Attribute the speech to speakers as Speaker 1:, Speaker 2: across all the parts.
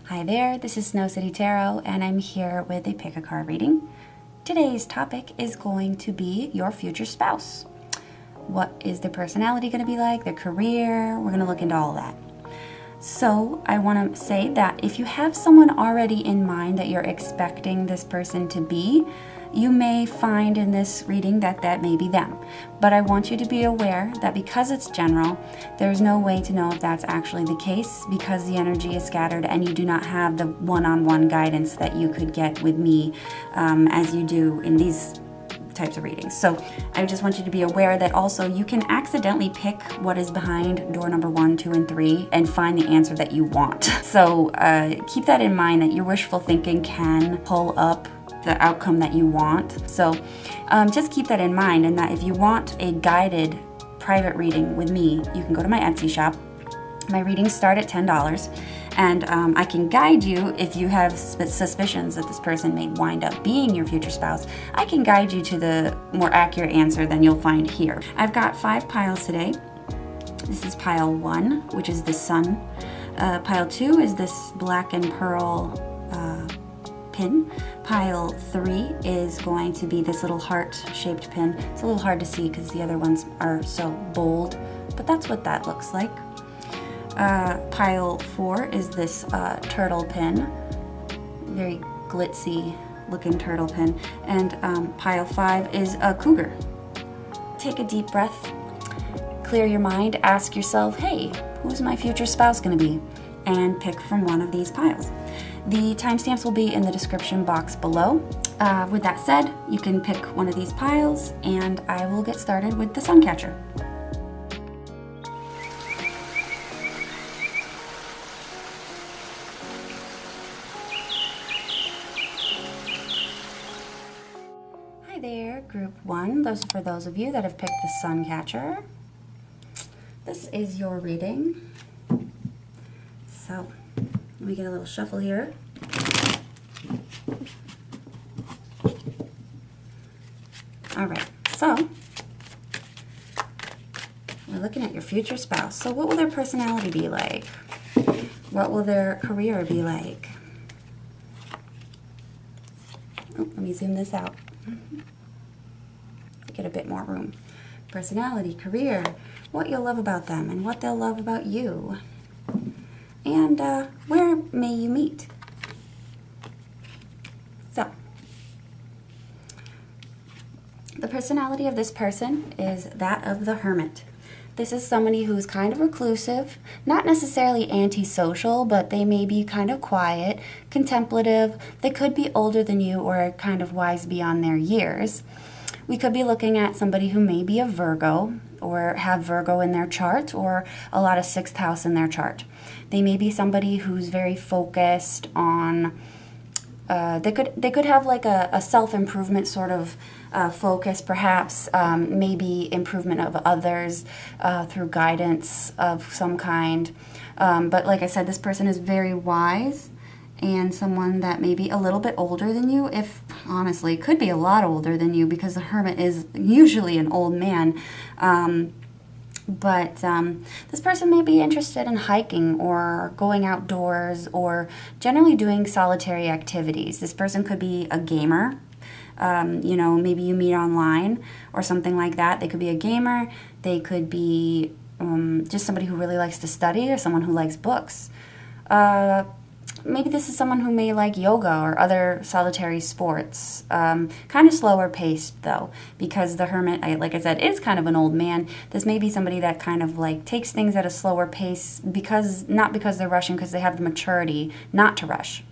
Speaker 1: Hi there, this is Snow City Tarot, and I'm here with a pick a card reading. Today's topic is going to be your future spouse. What is their personality going to be like, their career? We're going to look into all of that. So I want to say that if you have someone already in mind that you're expecting this person to be, you may find in this reading that that may be them. But I want you to be aware that because it's general, there's no way to know if that's actually the case because the energy is scattered and you do not have the one-on-one guidance that you could get with me as you do in these types of readings. So I just want you to be aware that also you can accidentally pick what is behind door number 1, 2, and 3 and find the answer that you want. So keep that in mind, that your wishful thinking can pull up the outcome that you want. So just keep that in mind, and that if you want a guided private reading with me, you can go to my Etsy shop. My readings start at $10, and I can guide you if you have suspicions that this person may wind up being your future spouse. I can guide you to the more accurate answer than you'll find here. I've got 5 piles today. This is pile 1, which is the sun. Pile 2 is this black and pearl pin. Pile 3 is going to be this little heart-shaped pin. It's a little hard to see because the other ones are so bold, but that's what that looks like. Pile 4 is this turtle pin, very glitzy looking turtle pin, and pile 5 is a cougar. Take a deep breath, clear your mind, ask yourself, hey, who's my future spouse going to be? And pick from one of these piles. The timestamps will be in the description box below. With that said, you can pick one of these piles, and I will get started with the sun catcher. Hi there, group 1. Those are for those of you that have picked the sun catcher. This is your reading. So, let me get a little shuffle here. All right, so we're looking at your future spouse. So what will their personality be like? What will their career be like? Oh, let me zoom this out. Get a bit more room. Personality, career, what you'll love about them and what they'll love about you. And where may you meet? So, the personality of this person is that of the hermit. This is somebody who's kind of reclusive, not necessarily antisocial, but they may be kind of quiet, contemplative. They could be older than you or kind of wise beyond their years. We could be looking at somebody who may be a Virgo or have Virgo in their chart or a lot of 6th house in their chart. They may be somebody who's very focused on, they could have like a self-improvement sort of focus, perhaps, maybe improvement of others through guidance of some kind. But like I said, this person is very wise and someone that may be a little bit older than you, if honestly, could be a lot older than you because the hermit is usually an old man. But this person may be interested in hiking or going outdoors or generally doing solitary activities. This person could be a gamer. Maybe you meet online or something like that. They could be a gamer. They could be just somebody who really likes to study or someone who likes books. Maybe this is someone who may like yoga or other solitary sports. Kind of slower paced though, because the hermit, like I said, is kind of an old man. This may be somebody that kind of like takes things at a slower pace not because they're rushing, because they have the maturity not to rush.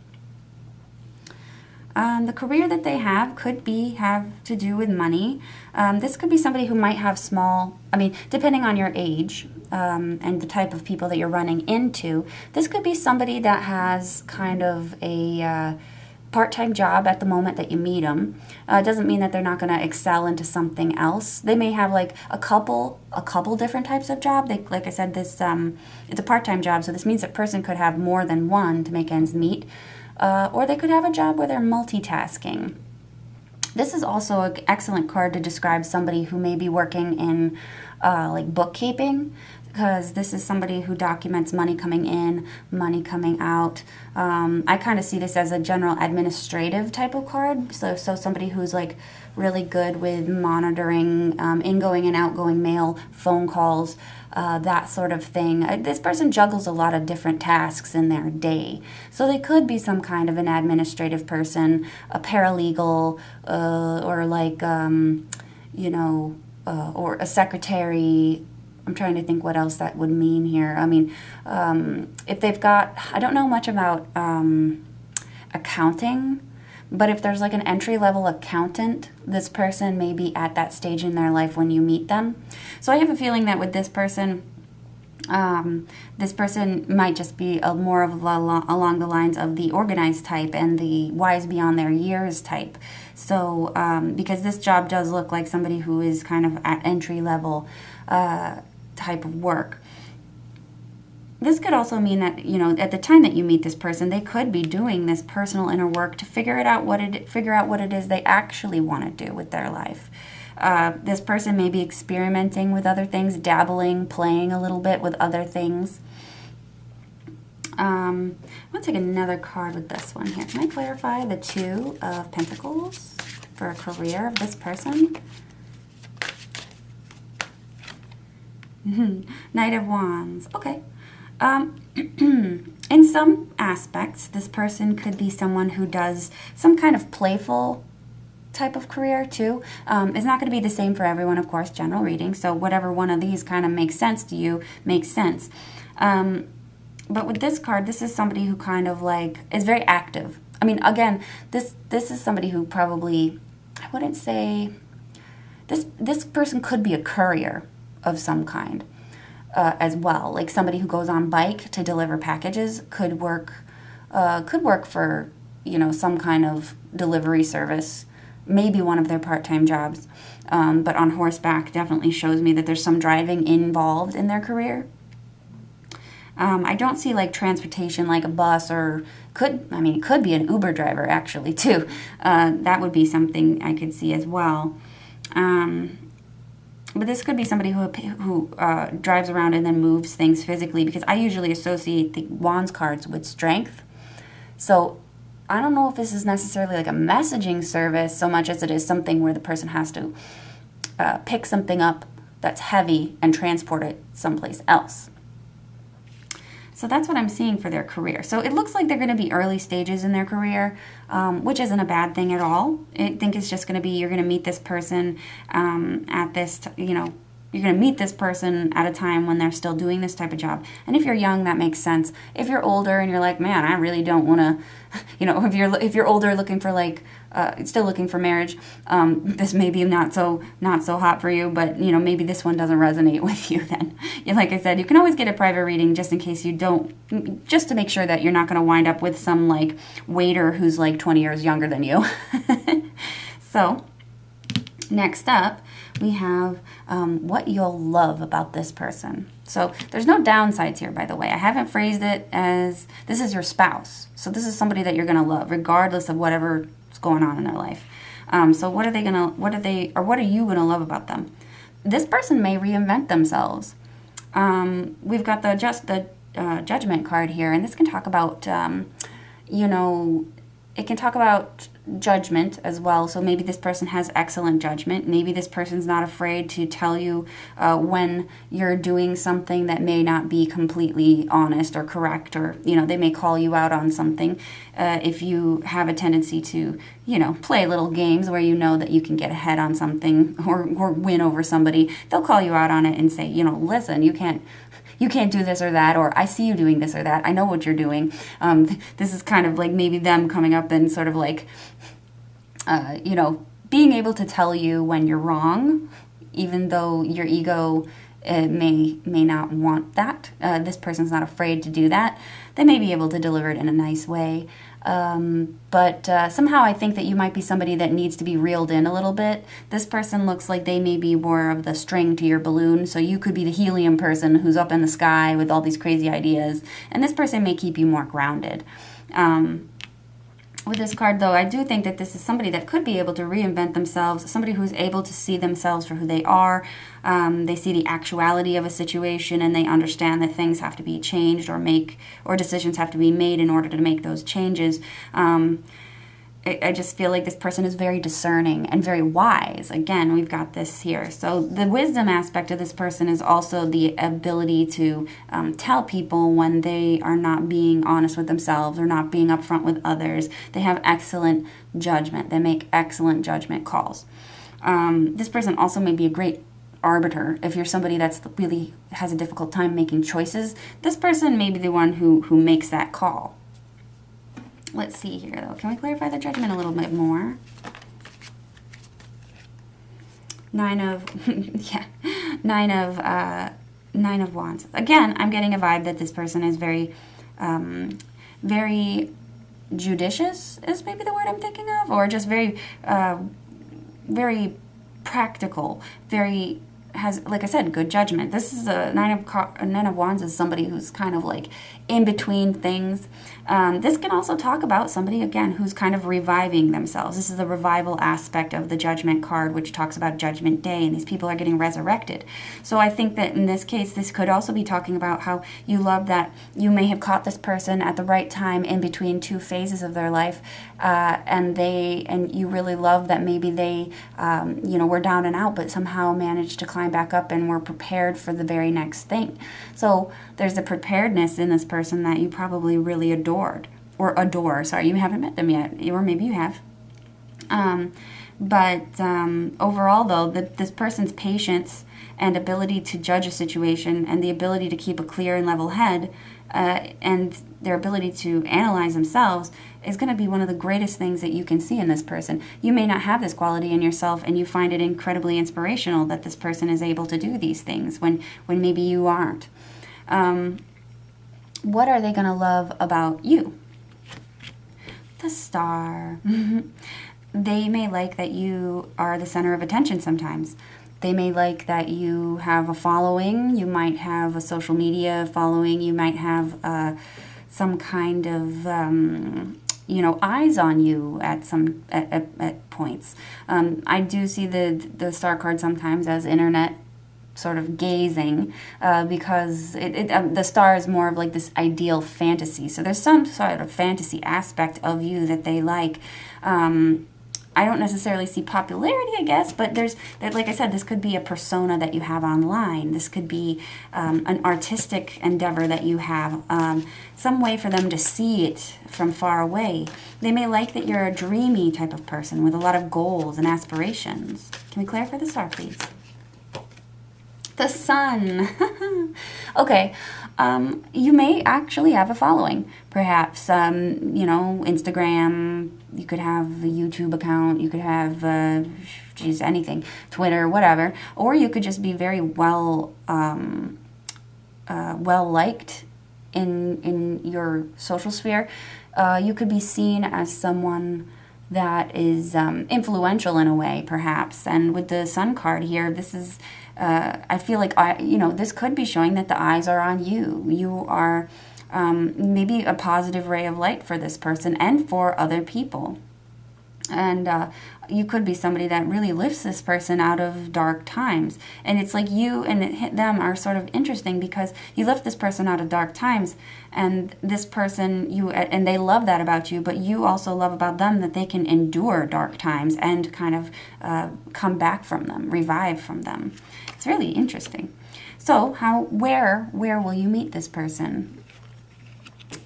Speaker 1: The career that they have could have to do with money. This could be somebody who might have depending on your age and the type of people that you're running into, this could be somebody that has kind of a part-time job at the moment that you meet them. It doesn't mean that they're not going to excel into something else. They may have like a couple different types of job. Like I said, this it's a part-time job, so this means that person could have more than one to make ends meet. Or they could have a job where they're multitasking. This is also an excellent card to describe somebody who may be working in like bookkeeping. because this is somebody who documents money coming in, money coming out. I kind of see this as a general administrative type of card. So somebody who's like really good with monitoring ingoing and outgoing mail, phone calls, that sort of thing. This person juggles a lot of different tasks in their day. So they could be some kind of an administrative person, a paralegal, or like, or a secretary. I'm trying to think what else that would mean here. I mean, if they've got, I don't know much about accounting, but if there's like an entry-level accountant, this person may be at that stage in their life when you meet them. So I have a feeling that with this person might just be more of along the lines of the organized type and the wise beyond their years type. So because this job does look like somebody who is kind of at entry-level type of work. This could also mean that, at the time that you meet this person, they could be doing this personal inner work to figure out what it is they actually want to do with their life. This person may be experimenting with other things, dabbling, playing a little bit with other things. I'm going to take another card with this one here. Can I clarify the Two of Pentacles for a career of this person? Knight of Wands. Okay. In some aspects, this person could be someone who does some kind of playful type of career too. It's not going to be the same for everyone, of course, general reading. So whatever one of these kind of makes sense to you makes sense. But with this card, this is somebody who kind of like is very active. I mean, again, this is somebody who probably, I wouldn't say, this person could be a courier of some kind as well. Like somebody who goes on bike to deliver packages could work for, some kind of delivery service, maybe one of their part-time jobs. But on horseback definitely shows me that there's some driving involved in their career. I don't see like transportation like a bus it could be an Uber driver actually too. That would be something I could see as well. But this could be somebody who drives around and then moves things physically, because I usually associate the Wands cards with strength. So I don't know if this is necessarily like a messaging service so much as it is something where the person has to pick something up that's heavy and transport it someplace else. So that's what I'm seeing for their career. So it looks like they're going to be early stages in their career, which isn't a bad thing at all. I think it's just going to be, you're going to meet this person at this, you're going to meet this person at a time when they're still doing this type of job. And if you're young, that makes sense. If you're older and you're like, man, I really don't want to, if you're older looking for like, still looking for marriage, this may be not so hot for you, but maybe this one doesn't resonate with you then. Like I said, you can always get a private reading just in case you don't, just to make sure that you're not going to wind up with some like waiter who's like 20 years younger than you. So next up, we have what you'll love about this person. So there's no downsides here, by the way. I haven't phrased it as this is your spouse. So this is somebody that you're going to love, regardless of whatever's going on in their life. So what are you going to love about them? This person may reinvent themselves. We've got the judgment card here, and this can talk about, it can talk about judgment as well. So maybe this person has excellent judgment. Maybe this person's not afraid to tell you when you're doing something that may not be completely honest or correct, or they may call you out on something. If you have a tendency to play little games where that you can get ahead on something or win over somebody, they'll call you out on it and say, listen, you can't do this or that, or I see you doing this or that. I know what you're doing. This is kind of like maybe them coming up and sort of like, being able to tell you when you're wrong, even though your ego may not want that. This person's not afraid to do that. They may be able to deliver it in a nice way. But somehow I think that you might be somebody that needs to be reeled in a little bit. This person looks like they may be more of the string to your balloon, so you could be the helium person who's up in the sky with all these crazy ideas, and this person may keep you more grounded. With this card, though, I do think that this is somebody that could be able to reinvent themselves, somebody who's able to see themselves for who they are. They see the actuality of a situation, and they understand that things have to be changed or decisions have to be made in order to make those changes. I just feel like this person is very discerning and very wise. Again, we've got this here. So the wisdom aspect of this person is also the ability to tell people when they are not being honest with themselves or not being upfront with others. They have excellent judgment. They make excellent judgment calls. This person also may be a great arbiter. If you're somebody that's really has a difficult time making choices, this person may be the one who makes that call. Let's see here, though. Can we clarify the judgment a little bit more? Nine of Wands. Again, I'm getting a vibe that this person is very, very judicious is maybe the word I'm thinking of, or just very, very practical, very has, like I said, good judgment. This is a Nine of Wands is somebody who's kind of like in between things. This can also talk about somebody, again, who's kind of reviving themselves. This is the revival aspect of the Judgment card, which talks about Judgment Day, and these people are getting resurrected. So I think that in this case, this could also be talking about how you love that you may have caught this person at the right time in between two phases of their life, and you really love that maybe they, were down and out, but somehow managed to climb back up and were prepared for the very next thing. So there's a preparedness in this person that you probably really adore. Sorry, you haven't met them yet, or maybe you have. But overall, though, this person's patience and ability to judge a situation and the ability to keep a clear and level head and their ability to analyze themselves is going to be one of the greatest things that you can see in this person. You may not have this quality in yourself, and you find it incredibly inspirational that this person is able to do these things when maybe you aren't. What are they going to love about you? The Star. They may like that you are the center of attention sometimes. They may like that you have a following. You might have a social media following. You might have some kind of, eyes on you at points. I do see the Star card sometimes as internet sort of gazing, because the star is more of like this ideal fantasy. So there's some sort of fantasy aspect of you that they like. I don't necessarily see popularity, I guess, but like I said, this could be a persona that you have online. This could be an artistic endeavor that you have, some way for them to see it from far away. They may like that you're a dreamy type of person with a lot of goals and aspirations. Can we clarify the Star, please? The Sun. Okay. You may actually have a following. Perhaps, Instagram. You could have a YouTube account. You could have, anything. Twitter, whatever. Or you could just be very well liked in your social sphere. You could be seen as someone that is influential in a way, perhaps. And with the Sun card here, this is, I feel like, this could be showing that the eyes are on you. You are maybe a positive ray of light for this person and for other people. And you could be somebody that really lifts this person out of dark times. And it's like you and them are sort of interesting because you lift this person out of dark times, and this person, and they love that about you, but you also love about them that they can endure dark times and kind of come back from them, revive from them. It's really interesting. So where will you meet this person?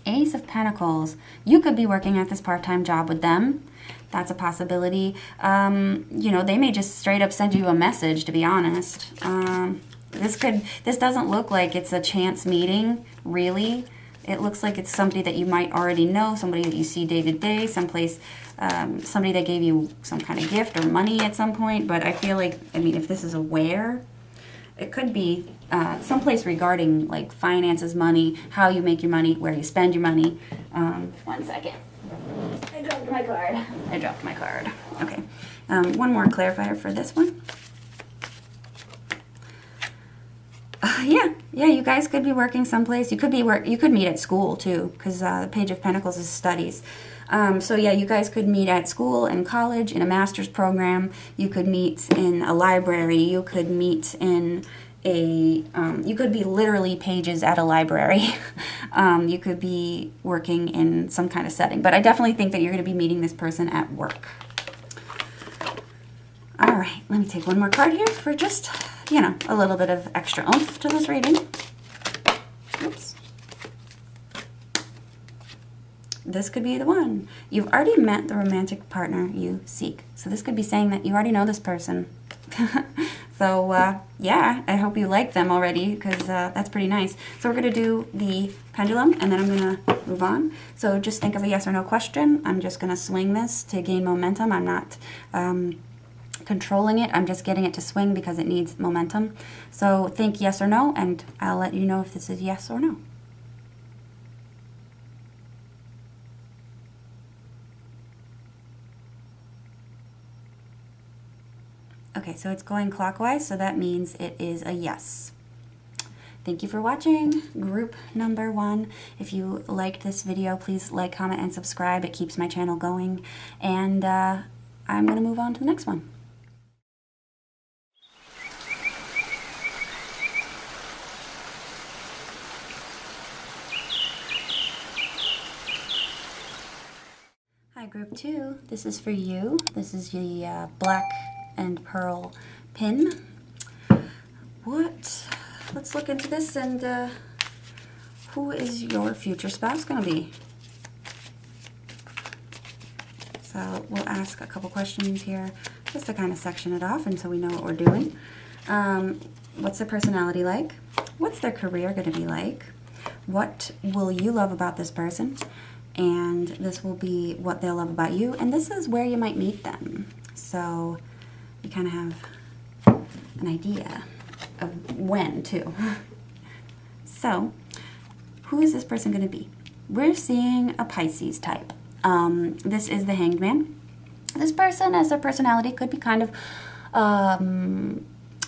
Speaker 1: Ace of Pentacles. You could be working at this part-time job with them. That's a possibility. They may just straight up send you a message, to be honest. This doesn't look like it's a chance meeting, really. It looks like it's somebody that you might already know, somebody that you see day to day, someplace, somebody that gave you some kind of gift or money at some point. But I feel like, if this is a where, it could be someplace regarding like finances, money, how you make your money, where you spend your money. 1 second. I dropped my card. Okay. One more clarifier for this one. Yeah, you guys could be working someplace. You could meet at school too, because the Page of Pentacles is studies. So yeah, you guys could meet at school and college in a master's program. You could meet in a library. You could meet in you could be literally pages at a library. You could be working in some kind of setting. But I definitely think that you're going to be meeting this person at work. All right, let me take one more card here for just, a little bit of extra oomph to this reading. Oops. This could be the one. You've already met the romantic partner you seek. So this could be saying that you already know this person. So, yeah, I hope you like them already, because that's pretty nice. So we're going to do the pendulum, and then I'm going to move on. So just think of a yes or no question. I'm just going to swing this to gain momentum. I'm not controlling it. I'm just getting it to swing because it needs momentum. So think yes or no, and I'll let you know if this is yes or no. Okay, so it's going clockwise, so that means it is a yes. Thank you for watching group number 1. If you liked this video, please like, comment, and subscribe. It keeps my channel going. And I'm going to move on to the next one. Hi, group 2. This is for you. This is the black and pearl pin. Let's look into this, and who is your future spouse going to be? So we'll ask a couple questions here just to kind of section it off until we know what we're doing. What's their personality like? What's their career going to be like? What will you love about this person? And this will be what they'll love about you. And this is where you might meet them. So you kind of have an idea of when, too. So, who is this person going to be? We're seeing a Pisces type. This is the Hanged Man. This person, as their personality, could be kind of, I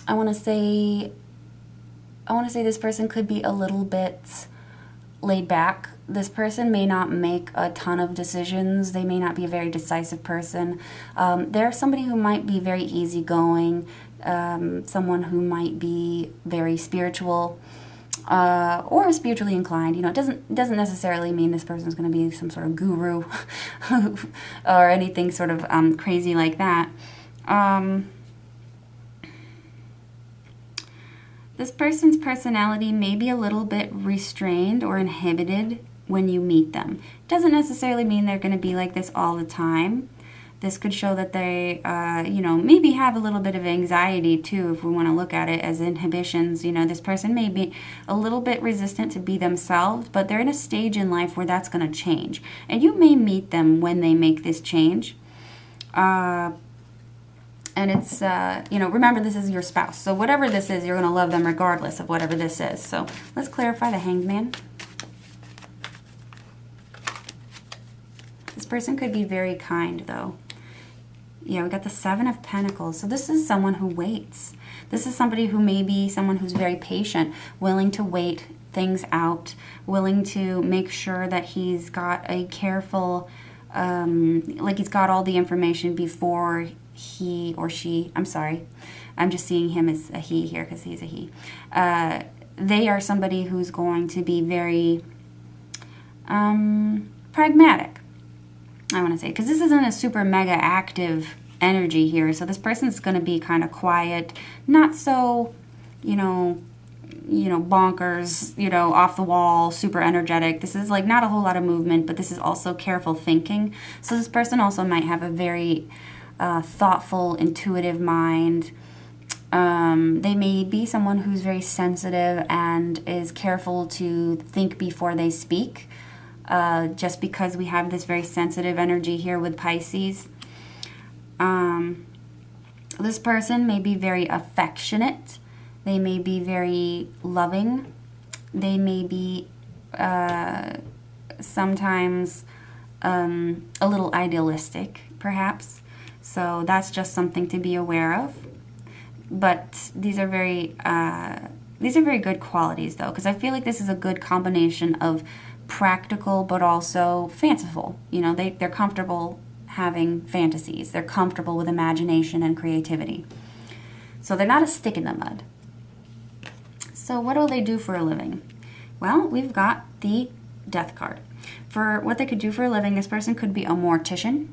Speaker 1: want to say this person could be a little bit laid back. This person may not make a ton of decisions. They may not be a very decisive person. They're somebody who might be very easygoing, someone who might be very spiritual or spiritually inclined. It doesn't necessarily mean this person's going to be some sort of guru or anything sort of crazy like that. This person's personality may be a little bit restrained or inhibited when you meet them. It doesn't necessarily mean they're going to be like this all the time. This could show that they, maybe have a little bit of anxiety too, if we want to look at it as inhibitions. This person may be a little bit resistant to be themselves, but they're in a stage in life where that's going to change. And you may meet them when they make this change. And it's, remember, this is your spouse. So whatever this is, you're going to love them regardless of whatever this is. So let's clarify the Hanged Man. This person could be very kind, though. Yeah, we got the Seven of Pentacles. So this is someone who waits. This is somebody who may be someone who's very patient, willing to wait things out, willing to make sure that he's got a careful, he's got all the information before he or she, I'm sorry, I'm just seeing him as a he here because he's a he. They are somebody who's going to be very pragmatic, I want to say, because this isn't a super mega active energy here. So this person's going to be kind of quiet, not so, bonkers, off the wall, super energetic. This is like not a whole lot of movement, but this is also careful thinking. So this person also might have a very thoughtful, intuitive mind. They may be someone who's very sensitive and is careful to think before they speak. Just because we have this very sensitive energy here with Pisces. This person may be very affectionate. They may be very loving. They may be sometimes a little idealistic, perhaps. So that's just something to be aware of. But these are very These are very good qualities, though, because I feel like this is a good combination of practical but also fanciful. You know, they're comfortable having fantasies. They're comfortable with imagination and creativity. So they're not a stick in the mud. So what do they do for a living? Well, we've got the Death card. For what they could do for a living, this person could be a mortician.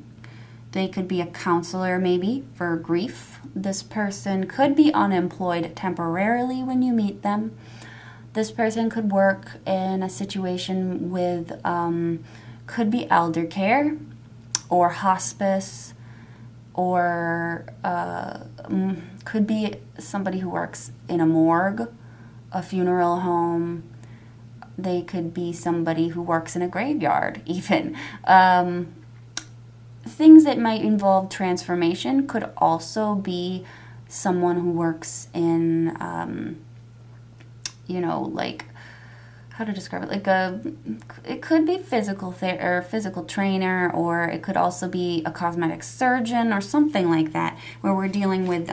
Speaker 1: They could be a counselor, maybe, for grief. This person could be unemployed temporarily when you meet them. This person could work in a situation with, could be elder care or hospice, or could be somebody who works in a morgue, a funeral home. They could be somebody who works in a graveyard, even. Things that might involve transformation could also be someone who works in, like, how to describe it? Like it could be physical physical trainer, or it could also be a cosmetic surgeon or something like that, where we're dealing with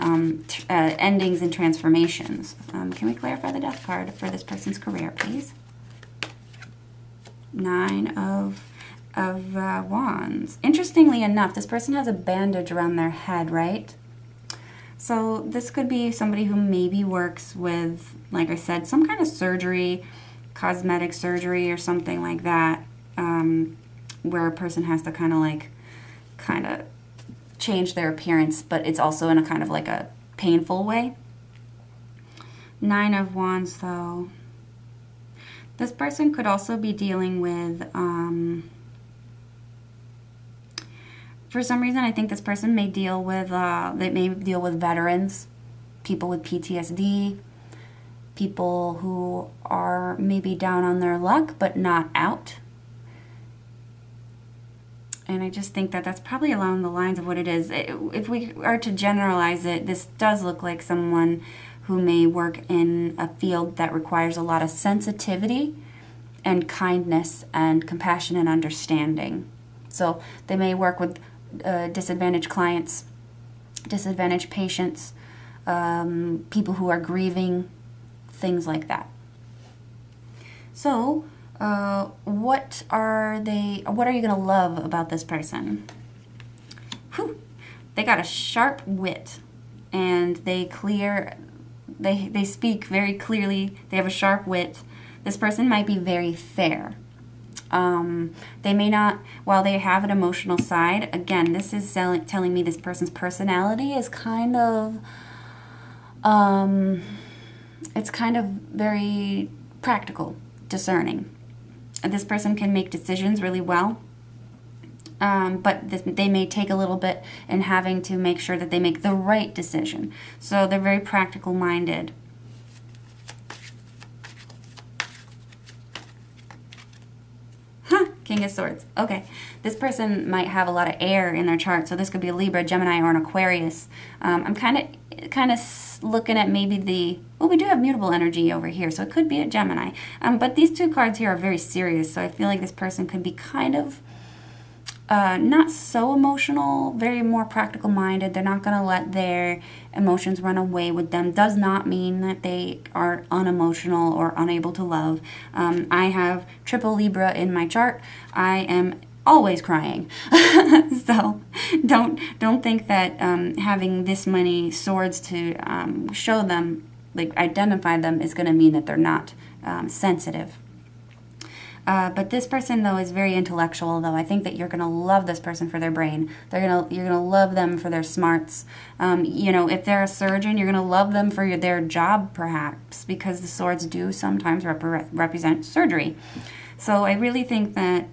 Speaker 1: endings and transformations. Can we clarify the Death card for this person's career, please? 9 of Wands. Interestingly enough, this person has a bandage around their head, right? So this could be somebody who maybe works with, like I said, some kind of surgery, cosmetic surgery or something like that, where a person has to kind of change their appearance, but it's also in a kind of like a painful way. 9 of Wands, though. This person could also be dealing with, for some reason, I think this person may deal with, veterans, people with PTSD, people who are maybe down on their luck but not out. And I just think that that's probably along the lines of what it is. If we are to generalize it, this does look like someone who may work in a field that requires a lot of sensitivity and kindness and compassion and understanding. So they may work with disadvantaged clients, disadvantaged patients, people who are grieving, things like that. So, what are you going to love about this person? Whew. They got a sharp wit, and they speak very clearly. They have a sharp wit. This person might be very fair. They may not, while they have an emotional side, again, this is telling me this person's personality is kind of, it's kind of very practical, discerning. This person can make decisions really well, but they may take a little bit in having to make sure that they make the right decision. So they're very practical minded. King of Swords. Okay. This person might have a lot of air in their chart, so this could be a Libra, Gemini, or an Aquarius. I'm kind of looking at maybe we do have mutable energy over here, so it could be a Gemini. But these two cards here are very serious, so I feel like this person could be kind of not so emotional, very more practical minded. They're not going to let their emotions run away with them. Does not mean that they are unemotional or unable to love. I have triple Libra in my chart. I am always crying. So don't think that having this many swords to show them, like identify them, is going to mean that they're not sensitive. But this person, though, is very intellectual, though. I think that you're going to love this person for their brain. You're going to love them for their smarts. If they're a surgeon, you're going to love them for their job, perhaps, because the swords do sometimes represent surgery. So I really think that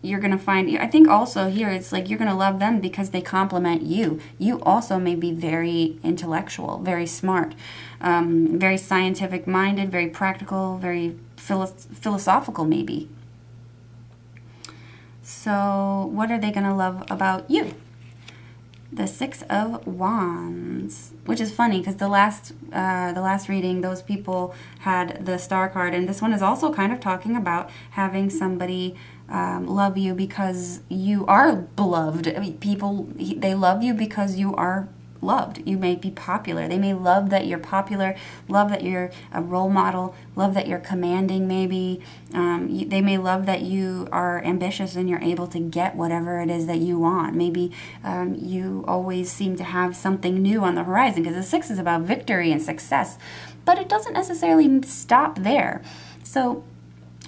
Speaker 1: you're going to find, I think also here it's like you're going to love them because they complement you. You also may be very intellectual, very smart, very scientific minded, very practical, very philosophical maybe. So what are they going to love about you? The 6 of Wands, which is funny because the last reading, those people had the Star card, and this one is also kind of talking about having somebody love you because you are beloved. I mean, they love you because you are loved. You may be popular. They may love that you're popular, love that you're a role model, love that you're commanding maybe. They may love that you are ambitious and you're able to get whatever it is that you want. Maybe you always seem to have something new on the horizon, because the 6 is about victory and success. But it doesn't necessarily stop there. So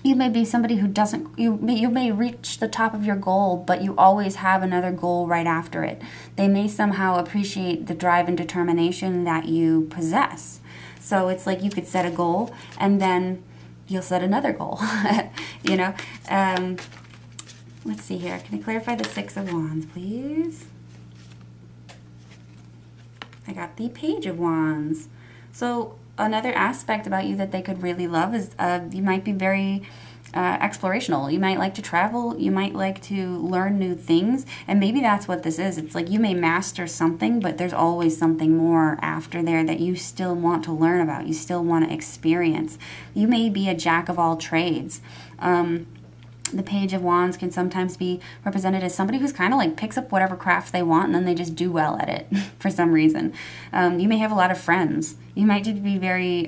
Speaker 1: you may be somebody who doesn't, you may reach the top of your goal, but you always have another goal right after it. They may somehow appreciate the drive and determination that you possess. So it's like you could set a goal and then you'll set another goal, you know. Let's see here. Can I clarify the 6 of Wands, please? I got the Page of Wands. So another aspect about you that they could really love is you might be very explorational. You might like to travel. You might like to learn new things. And maybe that's what this is. It's like you may master something, but there's always something more after there that you still want to learn about. You still want to experience. You may be a jack of all trades. The Page of Wands can sometimes be represented as somebody who's kind of like picks up whatever craft they want and then they just do well at it for some reason. You may have a lot of friends. You might just be very,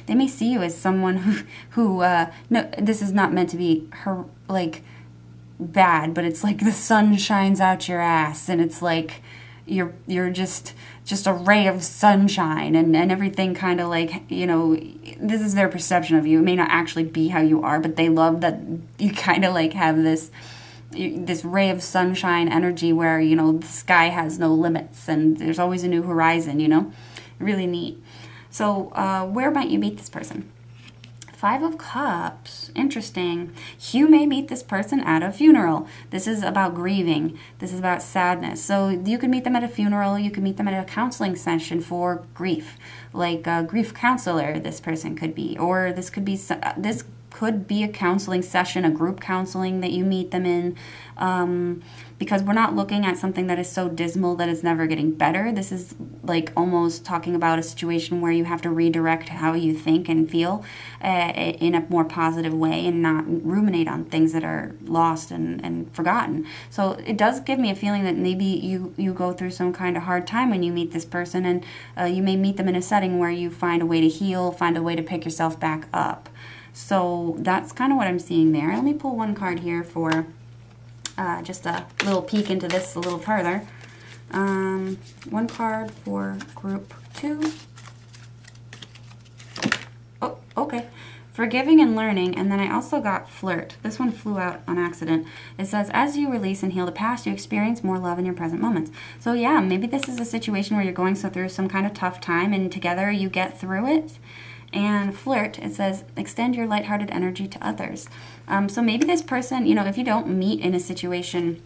Speaker 1: they may see you as someone who no, this is not meant to be like bad, but it's like the sun shines out your ass and it's like you're just a ray of sunshine and everything kind of like, you know, this is their perception of you. It may not actually be how you are, but they love that you kind of like have this ray of sunshine energy where, you know, the sky has no limits and there's always a new horizon, you know, really neat. So where might you meet this person? 5 of Cups. Interesting. You may meet this person at a funeral. This is about grieving. This is about sadness. So you could meet them at a funeral. You could meet them at a counseling session for grief, like a grief counselor this person could be. Or this could be a counseling session, a group counseling that you meet them in. Because we're not looking at something that is so dismal that it's never getting better. This is like almost talking about a situation where you have to redirect how you think and feel in a more positive way and not ruminate on things that are lost and forgotten. So it does give me a feeling that maybe you go through some kind of hard time when you meet this person, and you may meet them in a setting where you find a way to heal, find a way to pick yourself back up. So that's kind of what I'm seeing there. Let me pull one card here for just a little peek into this a little further. One card for group 2. Oh, okay. Forgiving and learning, and then I also got flirt. This one flew out on accident. It says, as you release and heal the past, you experience more love in your present moments. So yeah, maybe this is a situation where you're going through some kind of tough time, and together you get through it. And flirt, it says, extend your lighthearted energy to others. So maybe this person, you know, if you don't meet in a situation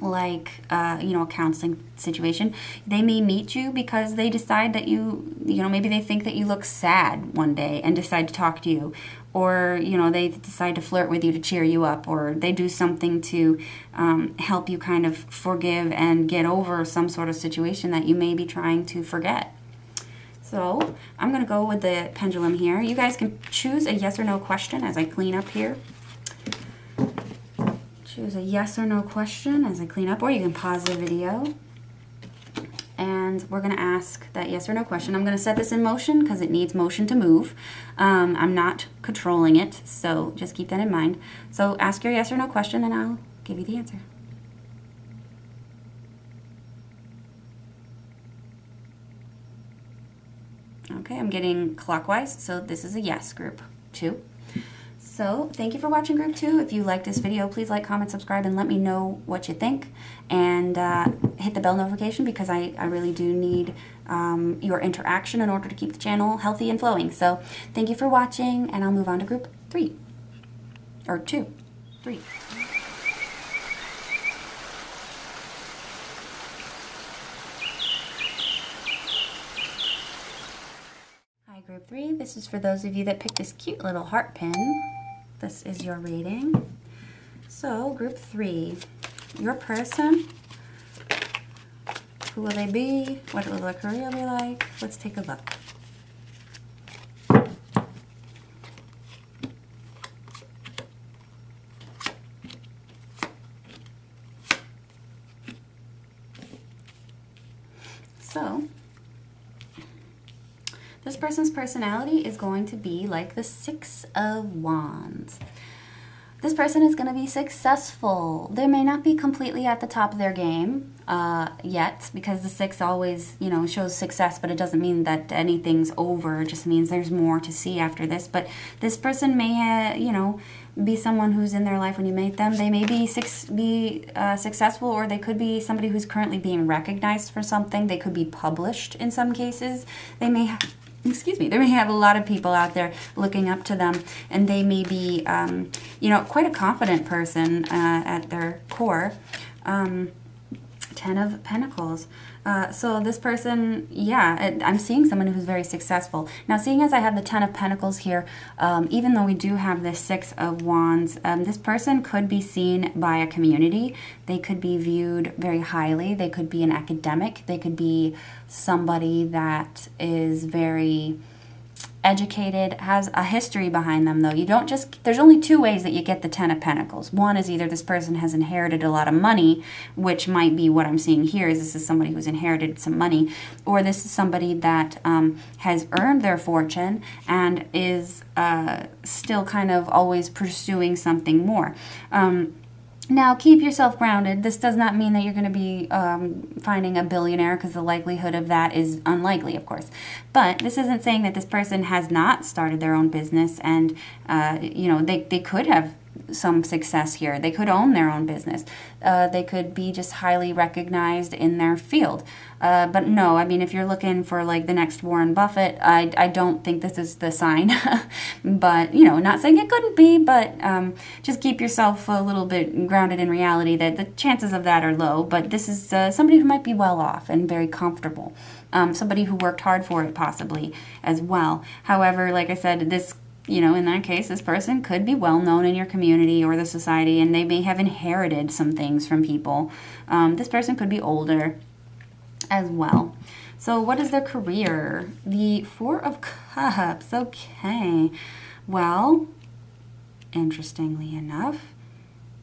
Speaker 1: like, you know, a counseling situation, they may meet you because they decide that you know, maybe they think that you look sad one day and decide to talk to you. Or, you know, they decide to flirt with you to cheer you up, or they do something to help you kind of forgive and get over some sort of situation that you may be trying to forget. So I'm going to go with the pendulum here. You guys can choose a yes or no question as I clean up here. Choose a yes or no question as I clean up, or you can pause the video. And we're going to ask that yes or no question. I'm going to set this in motion because it needs motion to move. I'm not controlling it, so just keep that in mind. So ask your yes or no question and I'll give you the answer. Okay, I'm getting clockwise, so this is a yes, group 2. So thank you for watching group 2. If you like this video, please like, comment, subscribe, and let me know what you think. And hit the bell notification because I really do need your interaction in order to keep the channel healthy and flowing. So thank you for watching, and I'll move on to group 3. Or 2. 3. Group 3, this is for those of you that picked this cute little heart pin. This is your reading. So, group 3, your person, who will they be? What will their career be like? Let's take a look. So this person's personality is going to be like the Six of Wands. This person is going to be successful. They may not be completely at the top of their game yet, because the six always, shows success, but it doesn't mean that anything's over. It just means there's more to see after this. But this person may, be someone who's in their life when you meet them. They may be successful, or they could be somebody who's currently being recognized for something. They could be published in some cases. They may have a lot of people out there looking up to them, and they may be, quite a confident person at their core. Ten of Pentacles. So this person, I'm seeing someone who's very successful. Now, seeing as I have the Ten of Pentacles here, even though we do have the Six of Wands, this person could be seen by a community. They could be viewed very highly. They could be an academic. They could be somebody that is very educated, has a history behind them, though. There's only two ways that you get the Ten of Pentacles. One is either this person has inherited a lot of money, which might be what I'm seeing here, is this is somebody who's inherited some money, or this is somebody that has earned their fortune and is still kind of always pursuing something more. Now, keep yourself grounded. This does not mean that you're going to be finding a billionaire, because the likelihood of that is unlikely, of course. But this isn't saying that this person has not started their own business, and, they could have some success here. They could own their own business. They could be just highly recognized in their field. But no, if you're looking for like the next Warren Buffett, I don't think this is the sign. But, not saying it couldn't be, but just keep yourself a little bit grounded in reality that the chances of that are low. But this is somebody who might be well off and very comfortable. Somebody who worked hard for it possibly as well. However, like I said, this in that case, this person could be well known in your community or the society, and they may have inherited some things from people. This person could be older as well. So what is their career? The Four of Cups. Okay. Well, interestingly enough,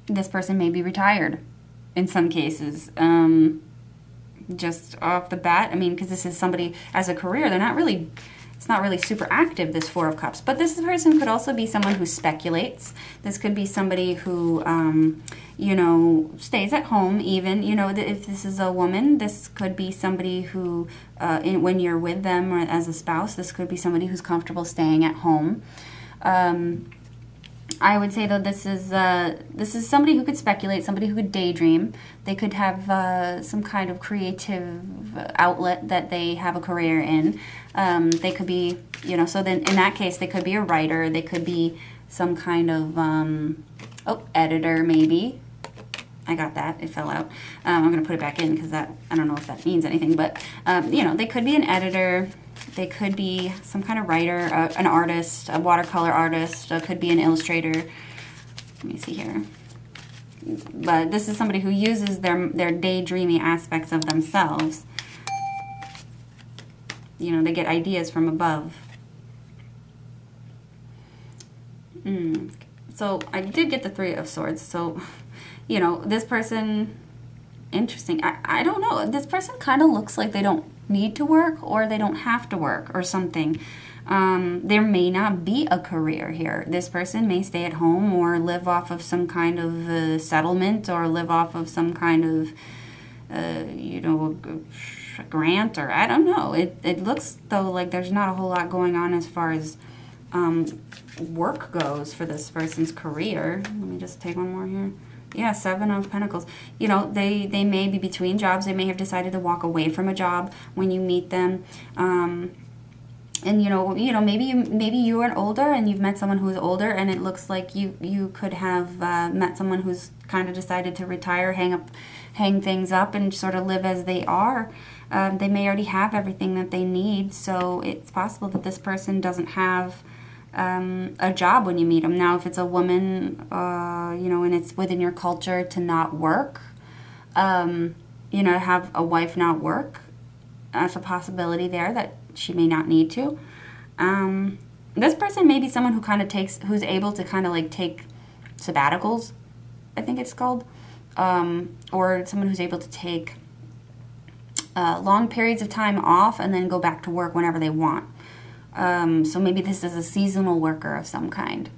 Speaker 1: this person may be retired in some cases. Just off the bat, because this is somebody as a career, it's not really super active, this Four of Cups. But this person could also be someone who speculates. This could be somebody who, stays at home even. If this is a woman, this could be somebody who, when you're with them or as a spouse, this could be somebody who's comfortable staying at home. I would say, though, this is somebody who could speculate, somebody who could daydream. They could have some kind of creative outlet that they have a career in. They could be, so then in that case, they could be a writer. They could be some kind of, editor, maybe. I got that. It fell out. I'm going to put it back in because I don't know if that means anything. But, they could be an editor. They could be some kind of writer, an artist, a watercolor artist, could be an illustrator. Let me see here. But this is somebody who uses their daydreamy aspects of themselves. They get ideas from above. So I did get the Three of Swords. So, this person, interesting. I don't know. This person kind of looks like they don't need to work, or they don't have to work, or something. There may not be a career here. This person may stay at home or live off of some kind of settlement, or live off of some kind of, grant, or I don't know. It looks, though, like there's not a whole lot going on as far as work goes for this person's career. Let me just take one more here. Yeah, Seven of Pentacles. They may be between jobs. They may have decided to walk away from a job when you meet them. And maybe you are older and you've met someone who's older, and it looks like you could have met someone who's kind of decided to retire, hang things up, and sort of live as they are. They may already have everything that they need, so it's possible that this person doesn't have a job when you meet them. Now, if it's a woman, and it's within your culture to not work, have a wife not work, that's a possibility there that she may not need to. This person may be someone who's able to kind of like take sabbaticals, I think it's called, or someone who's able to take long periods of time off and then go back to work whenever they want. So maybe this is a seasonal worker of some kind.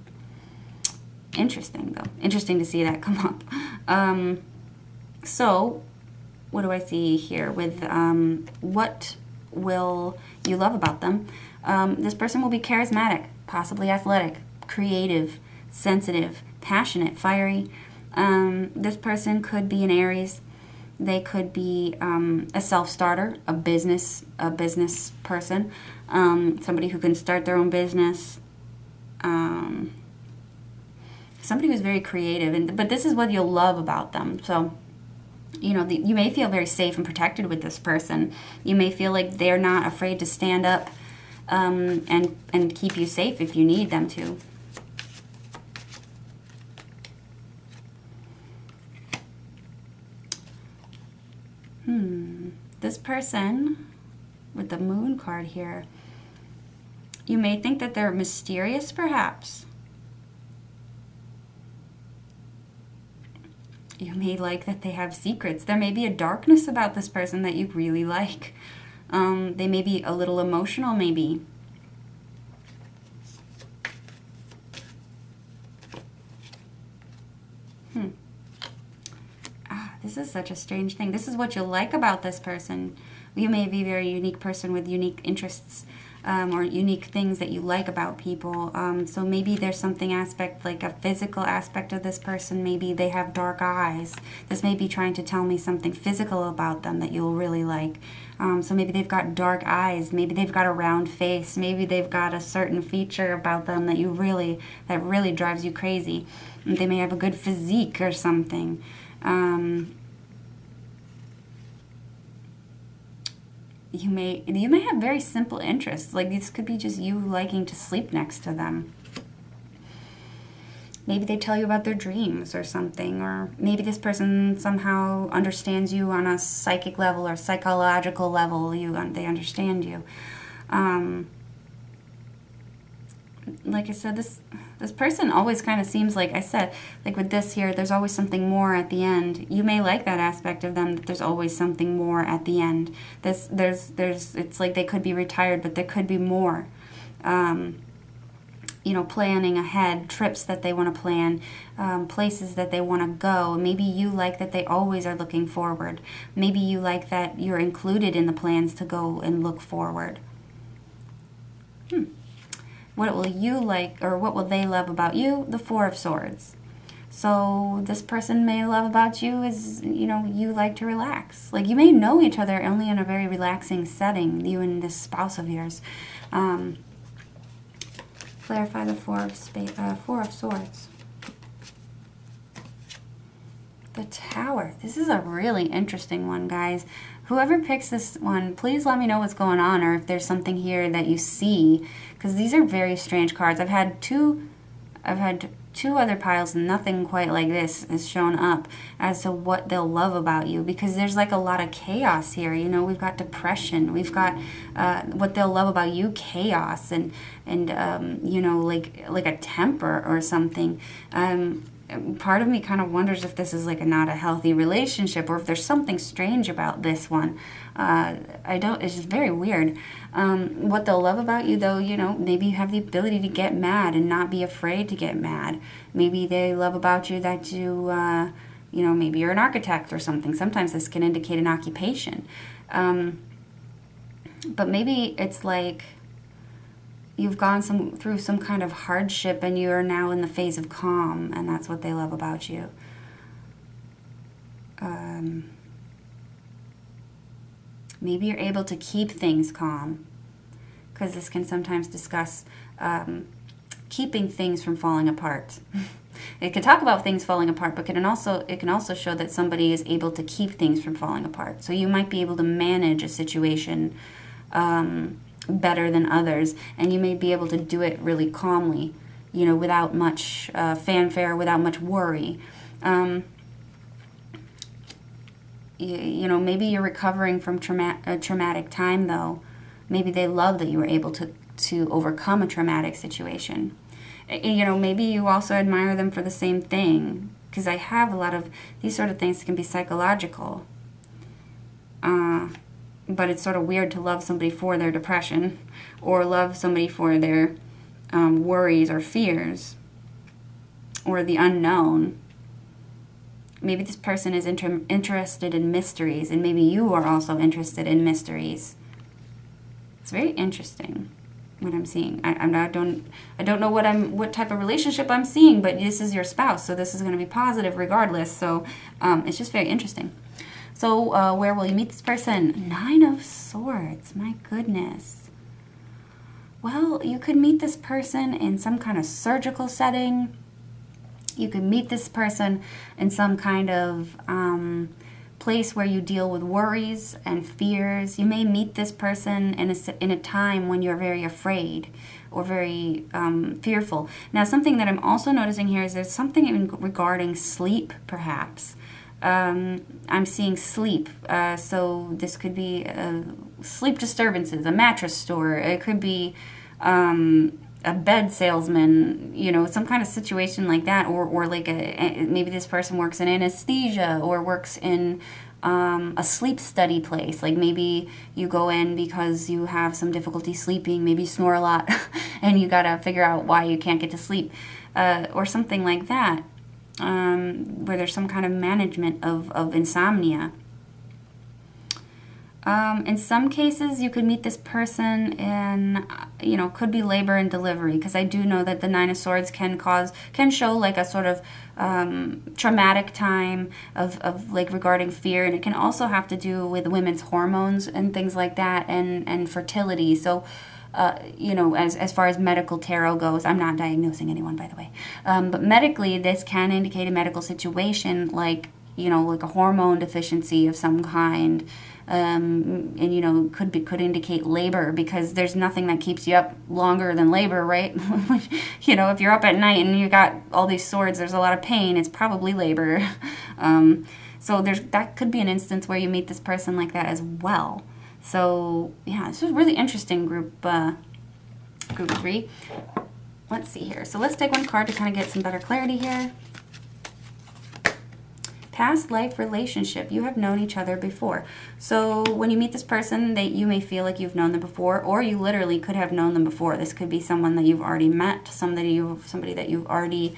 Speaker 1: Interesting, though. Interesting to see that come up. So, what do I see here with what will you love about them? This person will be charismatic, possibly athletic, creative, sensitive, passionate, fiery. This person could be an Aries. They could be a self-starter, a business person, somebody who can start their own business, somebody who's very creative. But this is what you'll love about them. So, you know, you may feel very safe and protected with this person. You may feel like they're not afraid to stand up and keep you safe if you need them to. This person with the Moon card here, you may think that they're mysterious, perhaps. You may like that they have secrets. There may be a darkness about this person that you really like. They may be a little emotional, maybe. This is such a strange thing. This is what you like about this person. You may be a very unique person with unique interests or unique things that you like about people. So maybe there's something like a physical aspect of this person. Maybe they have dark eyes. This may be trying to tell me something physical about them that you'll really like. So maybe they've got dark eyes. Maybe they've got a round face. Maybe they've got a certain feature about them that really drives you crazy. They may have a good physique or something. You may have very simple interests. Like this could be just you liking to sleep next to them. Maybe they tell you about their dreams or something, or maybe this person somehow understands you on a psychic level or psychological level. They understand you. Like I said, this person always kind of seems like I said, like with this here, there's always something more at the end. You may like that aspect of them, that there's always something more at the end. It's like they could be retired, but there could be more. You know, planning ahead, trips that they want to plan, places that they want to go. Maybe you like that they always are looking forward. Maybe you like that you're included in the plans to go and look forward. What will you like, or what will they love about you? The Four of Swords. So this person may love about you is, you know, you like to relax. Like you may know each other only in a very relaxing setting, you and this spouse of yours. Clarify the Four of Swords. The Tower. This is a really interesting one, guys. Whoever picks this one, please let me know what's going on, or if there's something here that you see, because these are very strange cards. I've had two other piles, and nothing quite like this has shown up as to what they'll love about you, because there's like a lot of chaos here. You know, we've got depression, we've got what they'll love about you, chaos, and you know, like a temper or something. Part of me kind of wonders if this is like not a healthy relationship, or if there's something strange about this one. It's just very weird. What they'll love about you, though, you know, maybe you have the ability to get mad and not be afraid to get mad. Maybe they love about you that you, you know, maybe you're an architect or something. Sometimes this can indicate an occupation. But maybe it's like you've gone through some kind of hardship and you are now in the phase of calm, and that's what they love about you. Maybe you're able to keep things calm, because this can sometimes discuss keeping things from falling apart. It can talk about things falling apart, but it can also show that somebody is able to keep things from falling apart. So you might be able to manage a situation better than others, and you may be able to do it really calmly, you know, without much fanfare, without much worry. You know, maybe you're recovering from a traumatic time, though. Maybe they love that you were able to overcome a traumatic situation. You know, maybe you also admire them for the same thing, because I have a lot of these sort of things that can be psychological. but it's sort of weird to love somebody for their depression or love somebody for their worries or fears or the unknown. Maybe this person is interested in mysteries, and maybe you are also interested in mysteries. It's very interesting what I'm seeing. I don't know what type of relationship I'm seeing, but this is your spouse, so this is going to be positive regardless. So it's just very interesting. So where will you meet this person? 9 of Swords. My goodness. Well, you could meet this person in some kind of surgical setting. You could meet this person in some kind of place where you deal with worries and fears. You may meet this person in a time when you're very afraid or very fearful. Now, something that I'm also noticing here is there's something even regarding sleep, perhaps. I'm seeing sleep. So this could be sleep disturbances, a mattress store. It could be a bed salesman, you know, some kind of situation like that, or like maybe this person works in anesthesia or works in a sleep study place. Like maybe you go in because you have some difficulty sleeping, maybe you snore a lot and you gotta figure out why you can't get to sleep, or something like that, where there's some kind of management of insomnia. In some cases, you could meet this person in, could be labor and delivery, because I do know that the 9 of Swords can show like a sort of traumatic time of like regarding fear, and it can also have to do with women's hormones and things like that, and fertility. So, as far as medical tarot goes, I'm not diagnosing anyone, by the way, but medically, this can indicate a medical situation like a hormone deficiency of some kind. And could indicate labor, because there's nothing that keeps you up longer than labor, right? If you're up at night and you got all these swords, there's a lot of pain. It's probably labor. So that could be an instance where you meet this person like that as well. So yeah, this is really interesting, group 3. Let's see here. So let's take one card to kind of get some better clarity here. Past life relationship. You have known each other before. So when you meet this person, you may feel like you've known them before, or you literally could have known them before. This could be someone that you've already met, somebody that you've already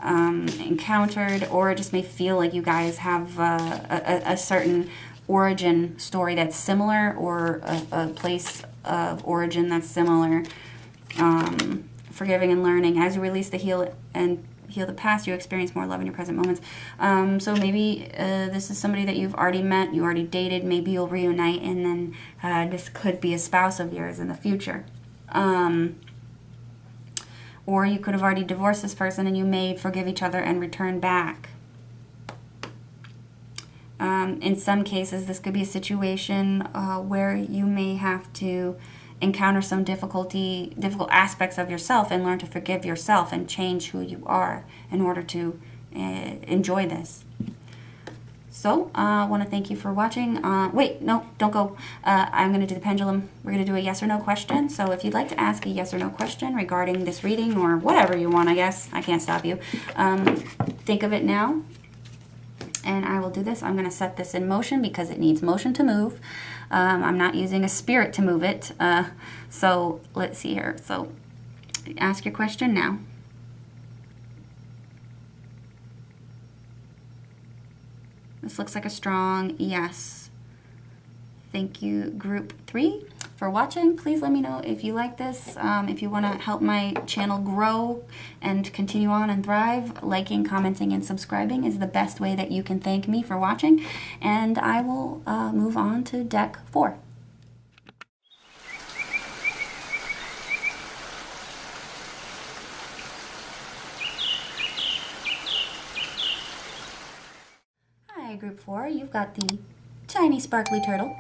Speaker 1: encountered, or it just may feel like you guys have a certain origin story that's similar, or a place of origin that's similar. Forgiving and learning. As you release the heal the past, you experience more love in your present moments. So maybe this is somebody that you've already met, you already dated, maybe you'll reunite, and then this could be a spouse of yours in the future. Or you could have already divorced this person and you may forgive each other and return back. In some cases, this could be a situation where you may have to encounter some difficult aspects of yourself and learn to forgive yourself and change who you are in order to enjoy this. So I want to thank you for watching. Wait, no, don't go. I'm going to do the pendulum. We're going to do a yes or no question. So if you'd like to ask a yes or no question regarding this reading, or whatever you want, I guess. I can't stop you. Think of it now. And I will do this. I'm going to set this in motion because it needs motion to move. I'm not using a spirit to move it. So let's see here. So ask your question now. This looks like a strong yes. Thank you, group 3, for watching. Please let me know if you like this. If you want to help my channel grow and continue on and thrive, liking, commenting, and subscribing is the best way that you can thank me for watching. And I will move on to deck 4. Hi, group 4. You've got the tiny sparkly turtle.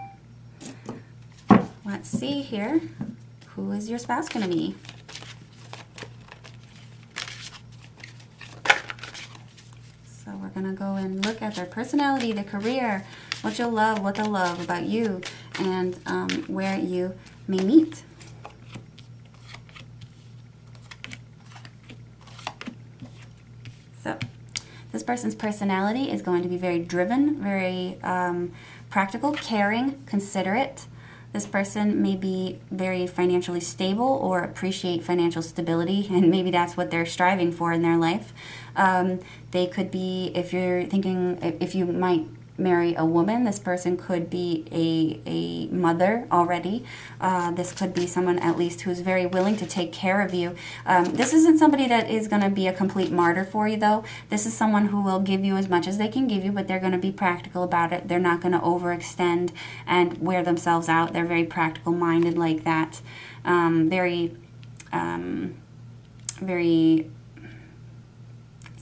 Speaker 1: Let's see here. Who is your spouse going to be? So we're going to go and look at their personality, their career, what you'll love, what they'll love about you, and where you may meet. So This person's personality is going to be very driven, very practical, caring, considerate. This person may be very financially stable or appreciate financial stability, and maybe that's what they're striving for in their life. They could be, if you're thinking, if you might marry a woman, this person could be a mother already. This could be someone at least who's very willing to take care of you. This isn't somebody that is going to be a complete martyr for you, though. This is someone who will give you as much as they can give you, but they're going to be practical about it. They're not going to overextend and wear themselves out. They're very practical minded like that. Very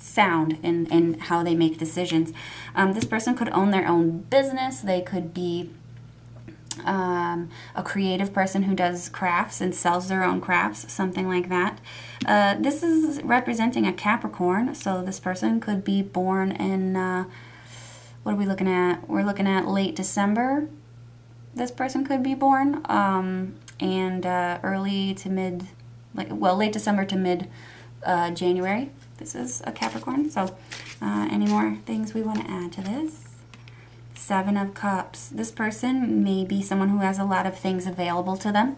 Speaker 1: sound in how they make decisions. This person could own their own business. They could be a creative person who does crafts and sells their own crafts, something like that. This is representing a Capricorn, so this person could be born in, what are we looking at? We're looking at late December. This person could be born, and early to mid, late December to mid January. This is a Capricorn. So any more things we want to add to this? Seven of Cups. This person may be someone who has a lot of things available to them.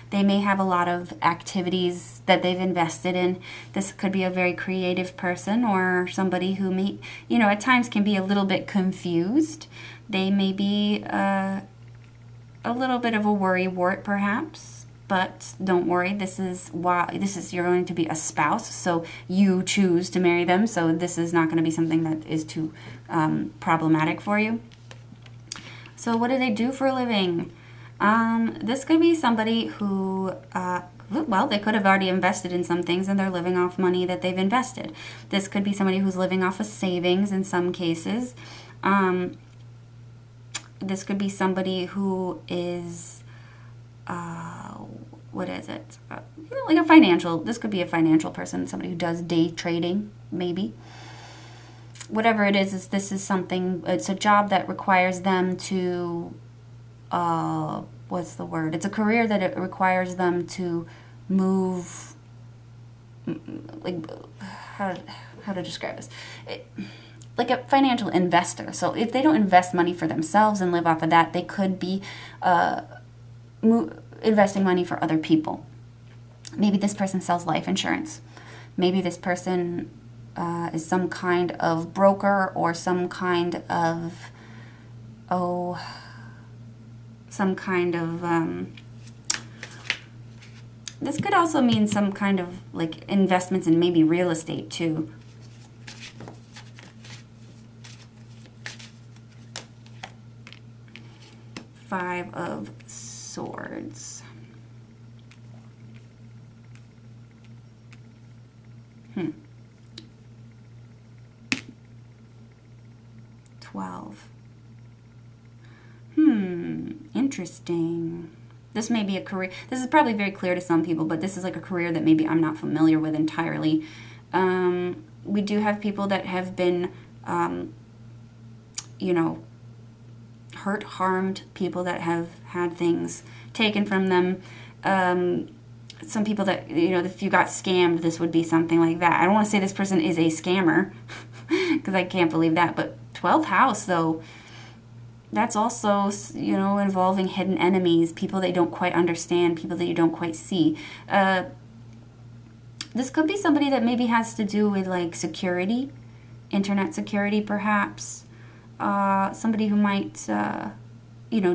Speaker 1: They may have a lot of activities that they've invested in. This could be a very creative person or somebody who may, at times can be a little bit confused. They may be a little bit of a worrywart perhaps. But don't worry, you're going to be a spouse, so you choose to marry them, so this is not going to be something that is too problematic for you. So what do they do for a living? This could be somebody who, they could have already invested in some things and they're living off money that they've invested. This could be somebody who's living off of savings in some cases. This could be somebody who is... what is it? Like a financial, this could be a financial person, somebody who does day trading, maybe. Whatever it is this is something, it's a job that requires them to, what's the word? It's a career that it requires them to move, how to describe this? Like a financial investor. So if they don't invest money for themselves and live off of that, they could be, investing money for other people. Maybe this person sells life insurance. Maybe this person is some kind of broker or some kind of this could also mean some kind of like investments in maybe real estate too. Five of Swords. 12. Interesting. This may be a career. This is probably very clear to some people, but this is like a career that maybe I'm not familiar with entirely. We do have people that have been, hurt, harmed, people that have had things taken from them. Some people that, if you got scammed, this would be something like that. I don't want to say this person is a scammer because I can't believe that. But 12th house, though, that's also, involving hidden enemies, people that you don't quite understand, people that you don't quite see. This could be somebody that maybe has to do with, like, security, internet security, perhaps. Somebody who might,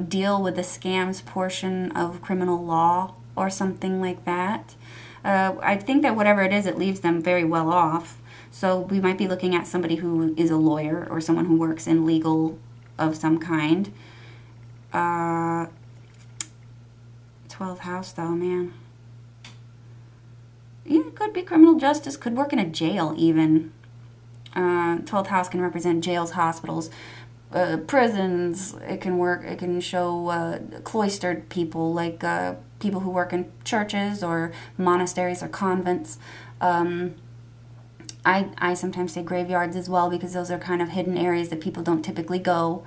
Speaker 1: deal with the scams portion of criminal law or something like that. I think that whatever it is, it leaves them very well off. So we might be looking at somebody who is a lawyer or someone who works in legal of some kind. 12th house, though, man. It could be criminal justice, could work in a jail even. 12th house can represent jails, hospitals, prisons. It can show cloistered people, like people who work in churches or monasteries or convents. I sometimes say graveyards as well because those are kind of hidden areas that people don't typically go.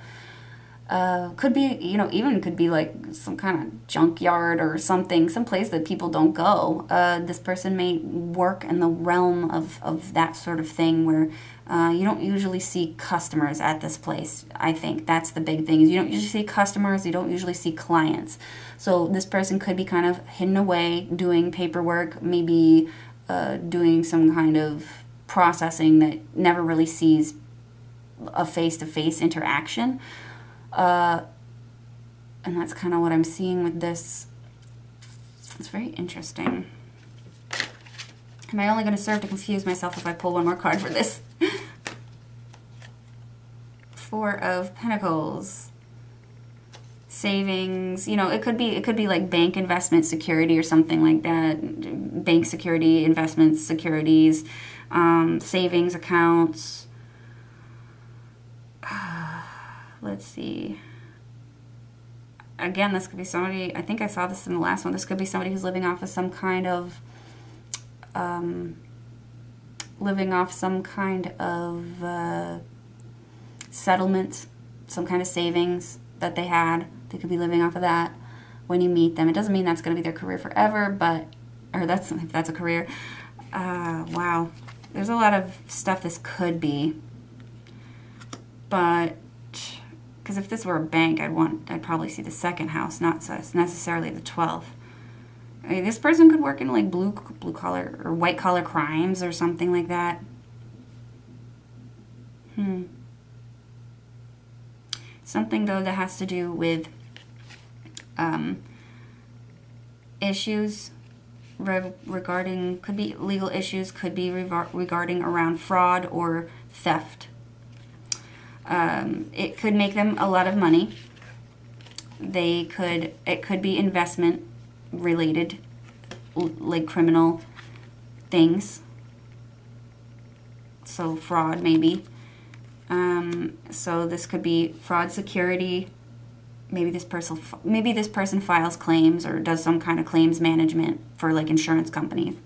Speaker 1: Could be, even could be like some kind of junkyard or something, some place that people don't go. This person may work in the realm of that sort of thing where You don't usually see customers at this place. I think that's the big thing. Is you don't usually see customers. You don't usually see clients. So this person could be kind of hidden away doing paperwork, maybe doing some kind of processing that never really sees a face-to-face interaction. And that's kind of what I'm seeing with this. It's very interesting. Am I only going to serve to confuse myself if I pull one more card for this? Four of Pentacles. Savings. You know, it could be like bank investment security or something like that. Bank security, investments, securities, savings accounts. Let's see. Again, this could be somebody, I think I saw this in the last one. This could be somebody who's living off of some kind of settlement, some kind of savings that they had. They could be living off of that when you meet them. It doesn't mean that's going to be their career forever, if that's a career. Wow. There's a lot of stuff this could be. But, because if this were a bank, I'd probably see the second house, not necessarily the 12th. I mean, this person could work in like blue collar or white collar crimes or something like that. Something though that has to do with issues regarding, could be legal issues, could be regarding around fraud or theft. It could make them a lot of money. It could be investment related, like criminal things. So fraud maybe. So this could be fraud, security. Maybe this person files claims or does some kind of claims management for like insurance companies.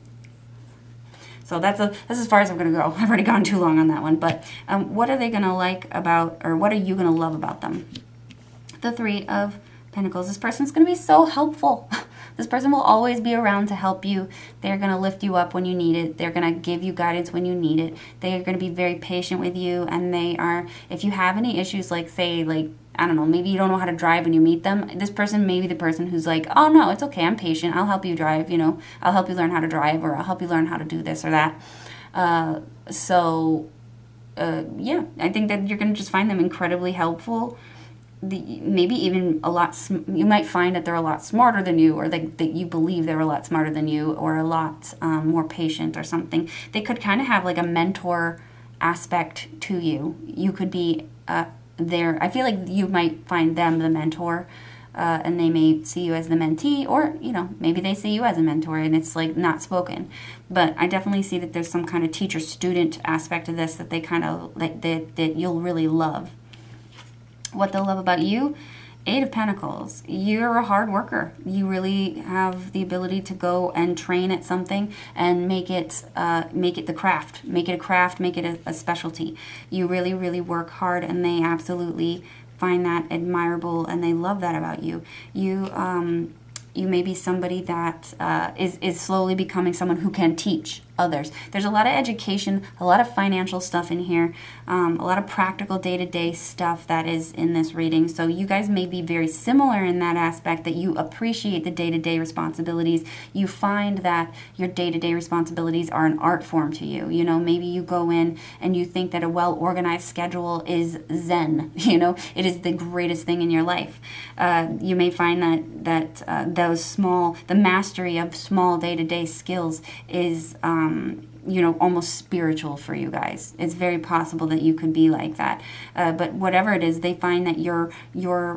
Speaker 1: So that's as far as I'm going to go. I've already gone too long on that one. But what are they going to like about, or what are you going to love about them? The Three of Pentacles. This person's going to be so helpful. This person will always be around to help you. They're going to lift you up when you need it. They're going to give you guidance when you need it. They are going to be very patient with you. And they are, if you have any issues, like say, like, I don't know, maybe you don't know how to drive when you meet them. This person may be the person who's like, oh, no, it's okay. I'm patient. I'll help you drive. You know, I'll help you learn how to drive, or I'll help you learn how to do this or that. Yeah, I think that you're going to just find them incredibly helpful. Maybe even a lot, you might find that they're a lot smarter than you, or that you believe they're a lot smarter than you, or a lot more patient or something. They could kind of have like a mentor aspect to you. You could be there. I feel like you might find them the mentor, and they may see you as the mentee, or, you know, maybe they see you as a mentor and it's like not spoken. But I definitely see that there's some kind of teacher-student aspect of this that they kind of, like, that you'll really love. What they'll love about you, Eight of Pentacles. You're a hard worker. You really have the ability to go and train at something and make it the craft. Make it a craft, make it a specialty. You really, really work hard, and they absolutely find that admirable, and they love that about you. You may be somebody that is slowly becoming someone who can teach others. There's a lot of education, a lot of financial stuff in here, a lot of practical day-to-day stuff that is in this reading. So you guys may be very similar in that aspect, that you appreciate the day-to-day responsibilities. You find that your day-to-day responsibilities are an art form to you. You know, maybe you go in and you think that a well-organized schedule is zen. You know, it is the greatest thing in your life. You may find that the mastery of small day-to-day skills is you know, almost spiritual for you guys. It's very possible that you could be like that. But whatever it is, they find that your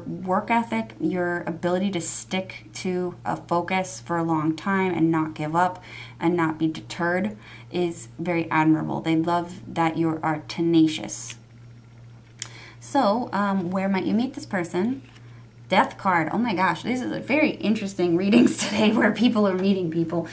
Speaker 1: work ethic, your ability to stick to a focus for a long time and not give up and not be deterred is very admirable. They love that you are tenacious. So, where might you meet this person? Death card. Oh my gosh, these are very interesting readings today where people are meeting people.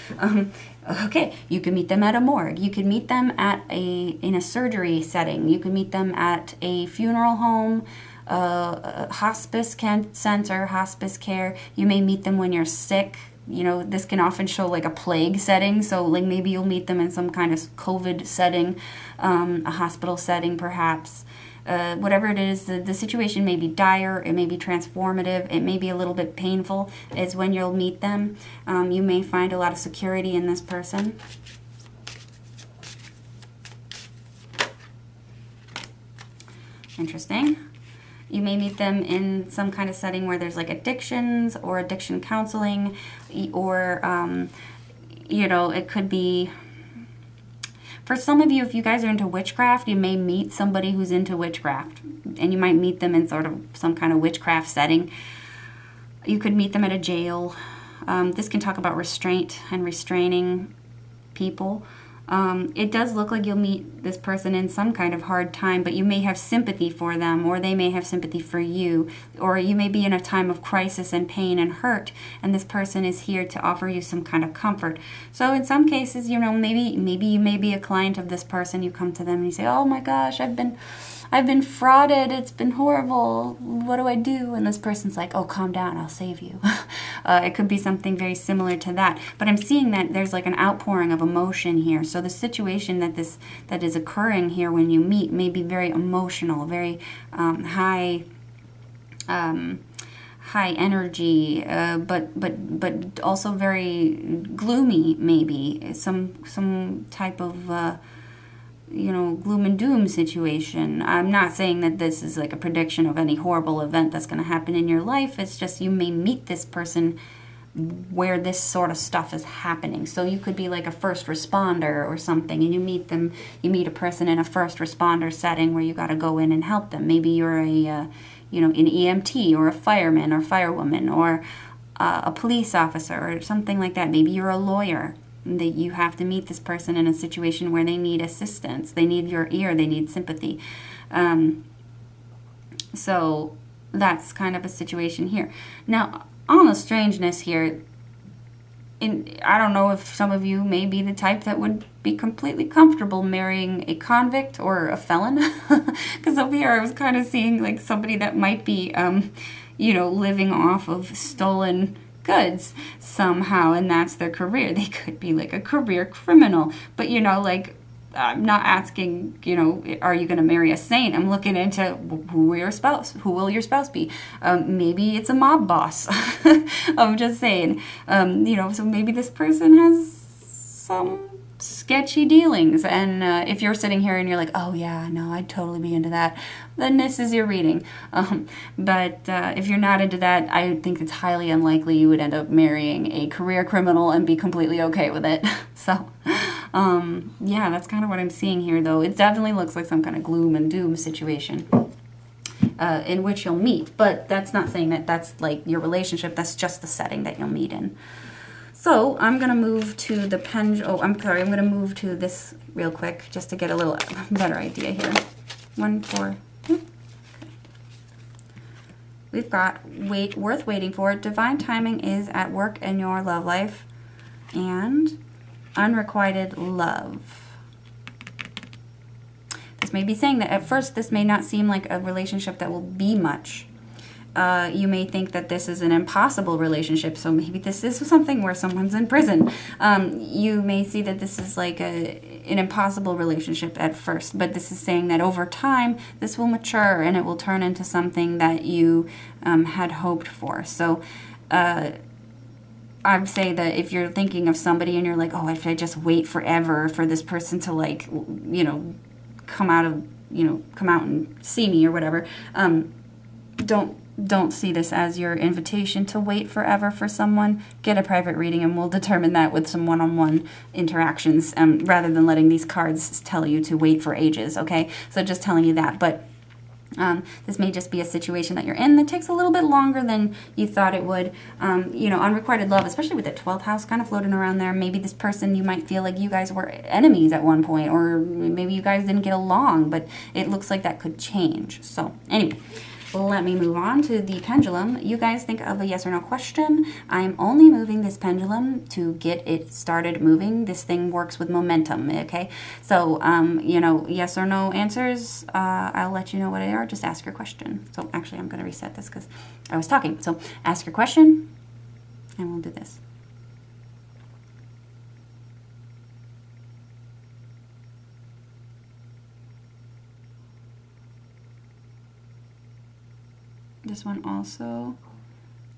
Speaker 1: Okay, you can meet them at a morgue. You can meet them in a surgery setting. You can meet them at a funeral home, hospice center, hospice care. You may meet them when you're sick. This can often show like a plague setting. So like maybe you'll meet them in some kind of COVID setting, a hospital setting perhaps. Whatever it is, the situation may be dire, it may be transformative, it may be a little bit painful, is when you'll meet them. You may find a lot of security in this person. Interesting. You may meet them in some kind of setting where there's like addictions or addiction counseling, or, it could be, for some of you, if you guys are into witchcraft, you may meet somebody who's into witchcraft, and you might meet them in sort of some kind of witchcraft setting. You could meet them at a jail. This can talk about restraint and restraining people. It does look like you'll meet this person in some kind of hard time, but you may have sympathy for them, or they may have sympathy for you, or you may be in a time of crisis and pain and hurt, and this person is here to offer you some kind of comfort. So in some cases, maybe you may be a client of this person. You come to them and you say, "Oh my gosh, I've been frauded. It's been horrible. What do I do?" And this person's like, "Oh, calm down. I'll save you." It could be something very similar to that. But I'm seeing that there's like an outpouring of emotion here. So the situation that is occurring here when you meet may be very emotional, very high energy, but also very gloomy. Maybe some type of gloom and doom situation. I'm not saying that this is like a prediction of any horrible event that's going to happen in your life. It's just you may meet this person where this sort of stuff is happening. So you could be like a first responder or something, and you meet a person in a first responder setting where you got to go in and help them. Maybe you're an EMT or a fireman or firewoman or a police officer or something like that. Maybe you're a lawyer. That you have to meet this person in a situation where they need assistance, they need your ear, they need sympathy. So that's kind of a situation here. Now, on the strangeness here, I don't know if some of you may be the type that would be completely comfortable marrying a convict or a felon, because over here I was kind of seeing like somebody that might be, living off of stolen goods somehow, and that's their career. They could be like a career criminal, but I'm not asking, are you going to marry a saint? I'm looking into who will your spouse be? Maybe it's a mob boss. I'm just saying, so maybe this person has some sketchy dealings, and if you're sitting here and you're like, "Oh yeah, no, I'd totally be into that," then this is your reading. But if you're not into that, I think it's highly unlikely you would end up marrying a career criminal and be completely okay with it. So yeah, that's kind of what I'm seeing here, though. It definitely looks like some kind of gloom and doom situation in which you'll meet, but that's not saying that that's like your relationship. That's just the setting that you'll meet in. So I'm going to move to the I'm going to move to this real quick just to get a little better idea here. 1, 4. Okay. We've got worth waiting for. Divine timing is at work in your love life. And unrequited love. This may be saying that at first this may not seem like a relationship that will be much. You may think that this is an impossible relationship, so maybe this is something where someone's in prison. You may see that this is like an impossible relationship at first, but this is saying that over time, this will mature and it will turn into something that you had hoped for. So I'd say that if you're thinking of somebody and you're like, "Oh, if I just wait forever for this person to come out and see me or whatever," don't see this as your invitation to wait forever for someone. Get a private reading and we'll determine that with some one-on-one interactions, rather than letting these cards tell you to wait for ages, okay? So just telling you that. But this may just be a situation that you're in that takes a little bit longer than you thought it would. Unrequited love, especially with the 12th house kind of floating around there. Maybe this person, you might feel like you guys were enemies at one point, or maybe you guys didn't get along, but it looks like that could change. So anyway, let me move on to the pendulum. You guys think of a yes or no question. I'm only moving this pendulum to get it started moving. This thing works with momentum, okay? So, yes or no answers, I'll let you know what they are. Just ask your question. So actually, I'm going to reset this because I was talking. So ask your question, and we'll do this. This one also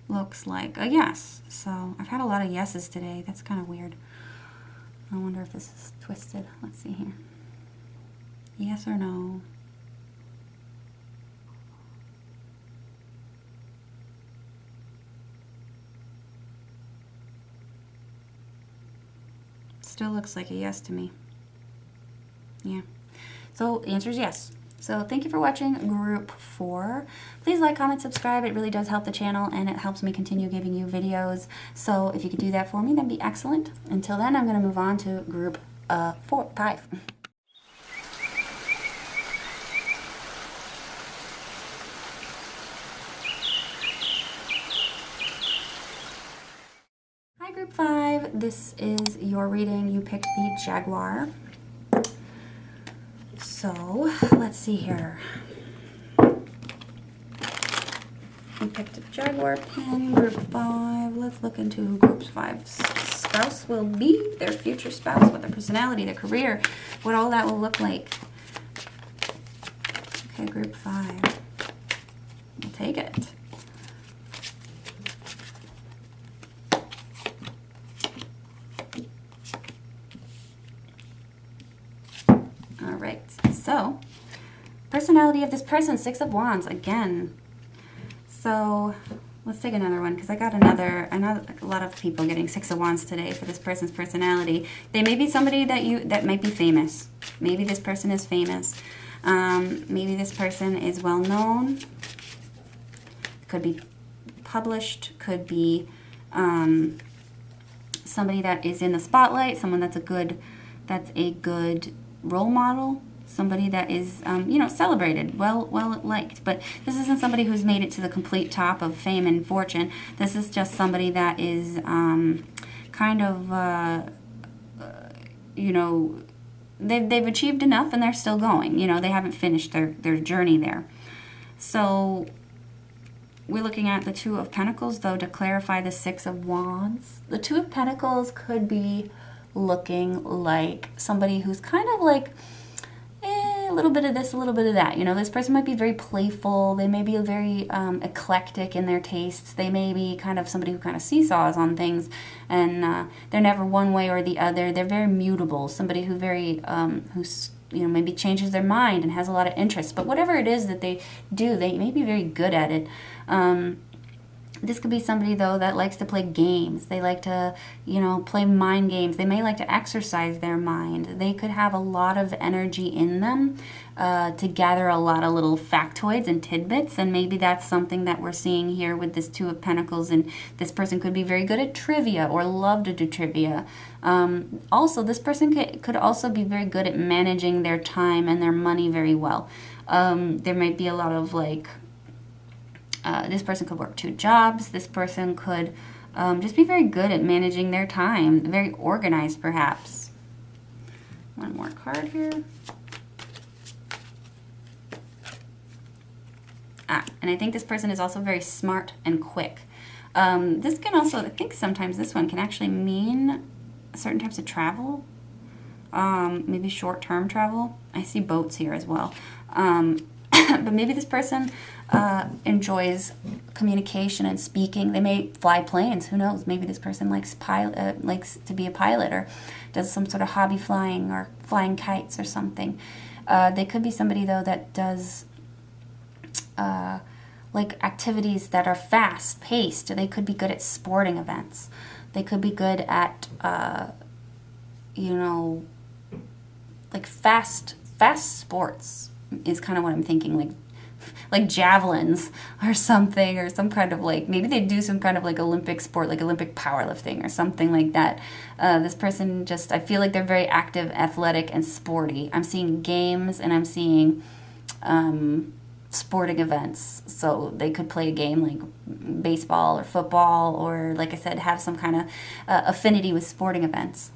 Speaker 1: looks like a yes. So I've had a lot of yeses today. That's kind of weird. I wonder if this is twisted. Let's see here. Yes or no? Still looks like a yes to me. Yeah. So the answer is yes. So thank you for watching group 4. Please like, comment, subscribe. It really does help the channel and it helps me continue giving you videos. So if you could do that for me, that'd be excellent. Until then, I'm going to move on to group 5. Hi group 5. This is your reading. You picked the Jaguar. So let's see here. We picked a Jaguar pin, group 5. Let's look into who group 5's spouse will be, their future spouse, what their personality, their career, what all that will look like. Okay, group 5. We'll take it. All right, so personality of this person, 6 of Wands again. So let's take another one because I got a lot of people getting 6 of Wands today for this person's personality. They may be somebody that might be famous. Maybe this person is famous. Maybe this person is well known. Could be published. Could be somebody that is in the spotlight. Someone that's a good role model. Somebody that is, you know, celebrated, well liked. But this isn't somebody who's made it to the complete top of fame and fortune. This is just somebody that is kind of, you know, they've achieved enough and they're still going. You know, they haven't finished their journey there. So we're looking at the 2 of Pentacles, though, to clarify the 6 of Wands. The 2 of Pentacles could be looking like somebody who's kind of like, a little bit of this, a little bit of that. You know, this person might be very playful. They may be very eclectic in their tastes. They may be kind of somebody who kind of seesaws on things, and they're never one way or the other. They're very mutable. Somebody who who's, you know, maybe changes their mind and has a lot of interests. But whatever it is that they do, they may be very good at it. This could be somebody, though, that likes to play games. They like to, you know, play mind games. They may like to exercise their mind. They could have a lot of energy in them to gather a lot of little factoids and tidbits, and maybe that's something that we're seeing here with this 2 of Pentacles, and this person could be very good at trivia or love to do trivia. Also, this person could also be very good at managing their time and their money very well. There might be a lot of, like, this person could work 2 jobs. This person could just be very good at managing their time. Very organized, perhaps. One more card here. And I think this person is also very smart and quick. This can also, I think sometimes this one can actually mean certain types of travel. Maybe short-term travel. I see boats here as well. But maybe this person enjoys communication and speaking. They may fly planes. Who knows? Maybe this person likes to be a pilot, or does some sort of hobby flying, or flying kites or something. They could be somebody, though, that does like activities that are fast-paced. They could be good at sporting events. They could be good at you know, like fast sports is kind of what I'm thinking, like javelins or something, or some kind of, like, maybe they do some kind of like Olympic sport, like Olympic powerlifting or something like that. This person just, I feel like they're very active, athletic, and sporty. I'm seeing games, and I'm seeing sporting events. So they could play a game like baseball or football, or, like I said, have some kind of affinity with sporting events.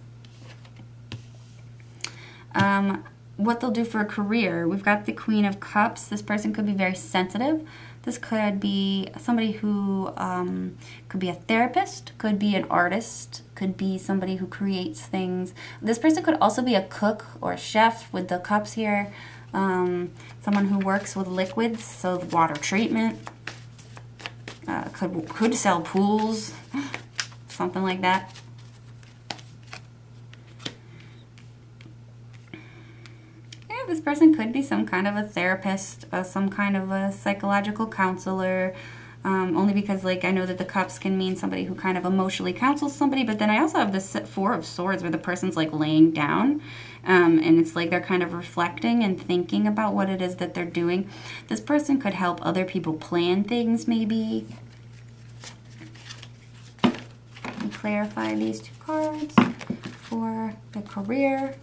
Speaker 1: What they'll do for a career. We've got the Queen of Cups. This person could be very sensitive. This could be somebody who could be a therapist, could be an artist, could be somebody who creates things. This person could also be a cook or a chef with the cups here. Someone who works with liquids, so the water treatment. could sell pools, something like that. Yeah, this person could be some kind of a therapist, some kind of a psychological counselor. Only because, like, I know that the cups can mean somebody who kind of emotionally counsels somebody, but then I also have this Four of Swords where the person's, like, laying down, and it's like they're kind of reflecting and thinking about what it is that they're doing. This person could help other people plan things, maybe. Let me clarify these two cards for the career.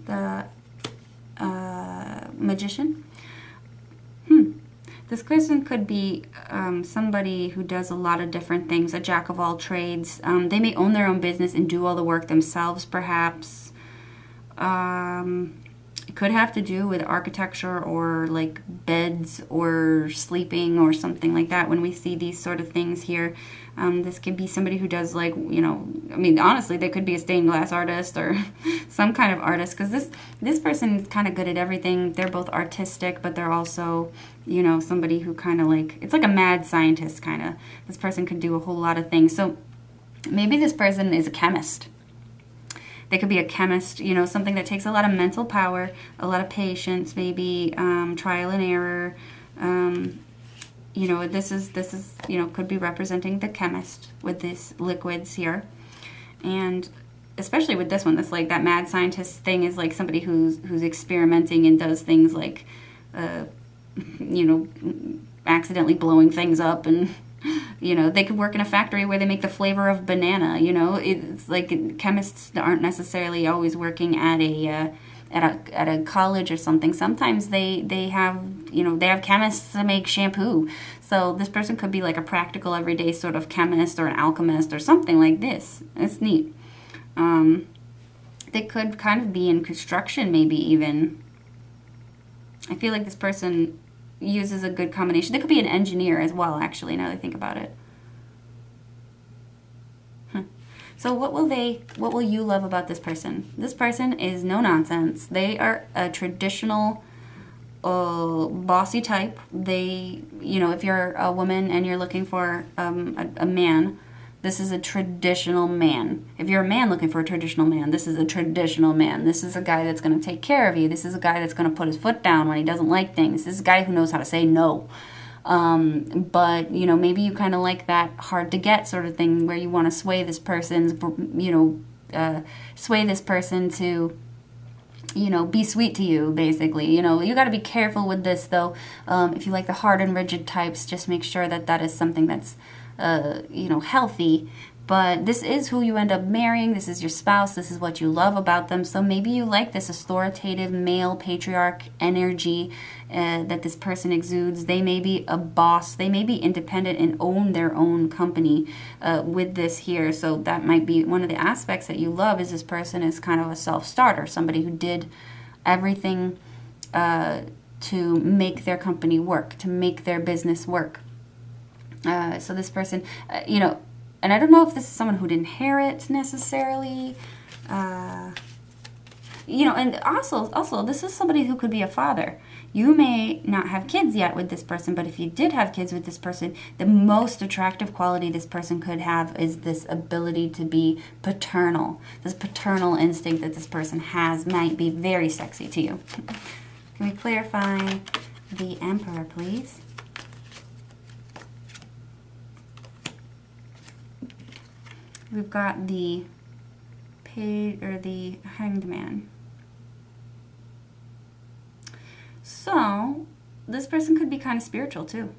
Speaker 1: The Magician. This person could be somebody who does a lot of different things, a jack of all trades. They may own their own business and do all the work themselves, perhaps. It could have to do with architecture or like beds or sleeping or something like that. When we see these sort of things here, this could be somebody who does, like, you know, I mean, honestly, they could be a stained glass artist or some kind of artist, because this person is kind of good at everything. They're both artistic, but they're also, you know, somebody who kind of like, it's like a mad scientist kind of. This person could do a whole lot of things. So maybe this person is a chemist. They could be a chemist, you know, something that takes a lot of mental power, a lot of patience, maybe trial and error. You know, this is you know, could be representing the chemist with these liquids here. And especially with this one, that's like that mad scientist thing is like somebody who's experimenting and does things like, you know, accidentally blowing things up, and you know, they could work in a factory where they make the flavor of banana. You know, it's like chemists aren't necessarily always working at a college or something. Sometimes they have, you know, they have chemists to make shampoo. So this person could be like a practical everyday sort of chemist or an alchemist or something like this. It's neat. They could kind of be in construction, maybe even. I feel like this person uses a good combination. They could be an engineer as well, actually, now that I think about it. So what will you love about this person? This person is no nonsense. They are a traditional bossy type. They, you know, if you're a woman and you're looking for a man, this is a traditional man. If you're a man looking for a traditional man, this is a traditional man. This is a guy that's going to take care of you. This is a guy that's going to put his foot down when he doesn't like things. This is a guy who knows how to say no. But, you know, maybe you kind of like that hard to get sort of thing where you want to sway this person's, you know, sway this person to, you know, be sweet to you, basically. You know, you got to be careful with this, though. If you like the hard and rigid types, just make sure that that is something that's, you know, healthy. But this is who you end up marrying. This is your spouse. This is what you love about them. So maybe you like this authoritative male patriarch energy that this person exudes. They may be a boss. They may be independent and own their own company with this here. So that might be one of the aspects that you love, is this person is kind of a self-starter, somebody who did everything to make their company work, to make their business work. So this person, you know, and I don't know if this is someone who'd inherit necessarily, you know, and also this is somebody who could be a father. You may not have kids yet with this person, but if you did have kids with this person, the most attractive quality this person could have is this ability to be paternal. This paternal instinct that this person has might be very sexy to you. Can we clarify the Emperor, please? We've got the the Hanged Man. So this person could be kind of spiritual too.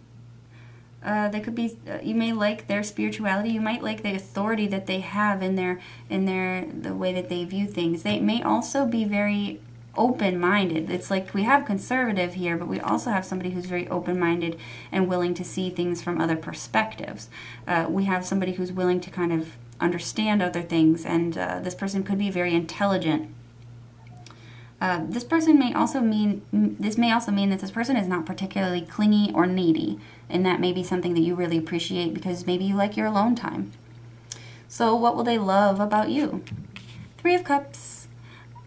Speaker 1: They could be. You may like their spirituality. You might like the authority that they have in the way that they view things. They may also be very open-minded. It's like we have conservative here, but we also have somebody who's very open-minded and willing to see things from other perspectives. We have somebody who's willing to kind of understand other things, and this person could be very intelligent. This may also mean that this person is not particularly clingy or needy, and that may be something that you really appreciate because maybe you like your alone time. So what will they love about you? 3 of Cups.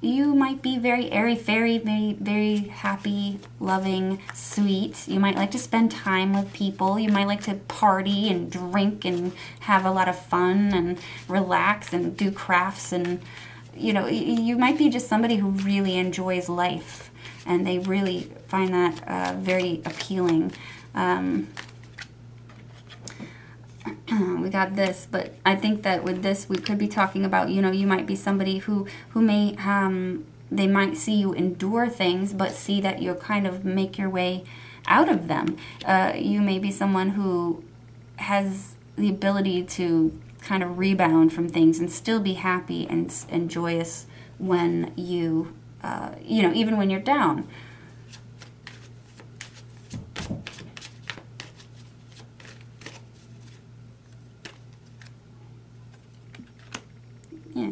Speaker 1: You might be very airy-fairy, very, very happy, loving, sweet. You might like to spend time with people. You might like to party and drink and have a lot of fun and relax and do crafts. And, you might be just somebody who really enjoys life. And they really find that very appealing. We got this, but I think that with this we could be talking about, you might be somebody who may they might see you endure things, but see that you kind of make your way out of them. You may be someone who has the ability to kind of rebound from things and still be happy and joyous when you even when you're down. Yeah.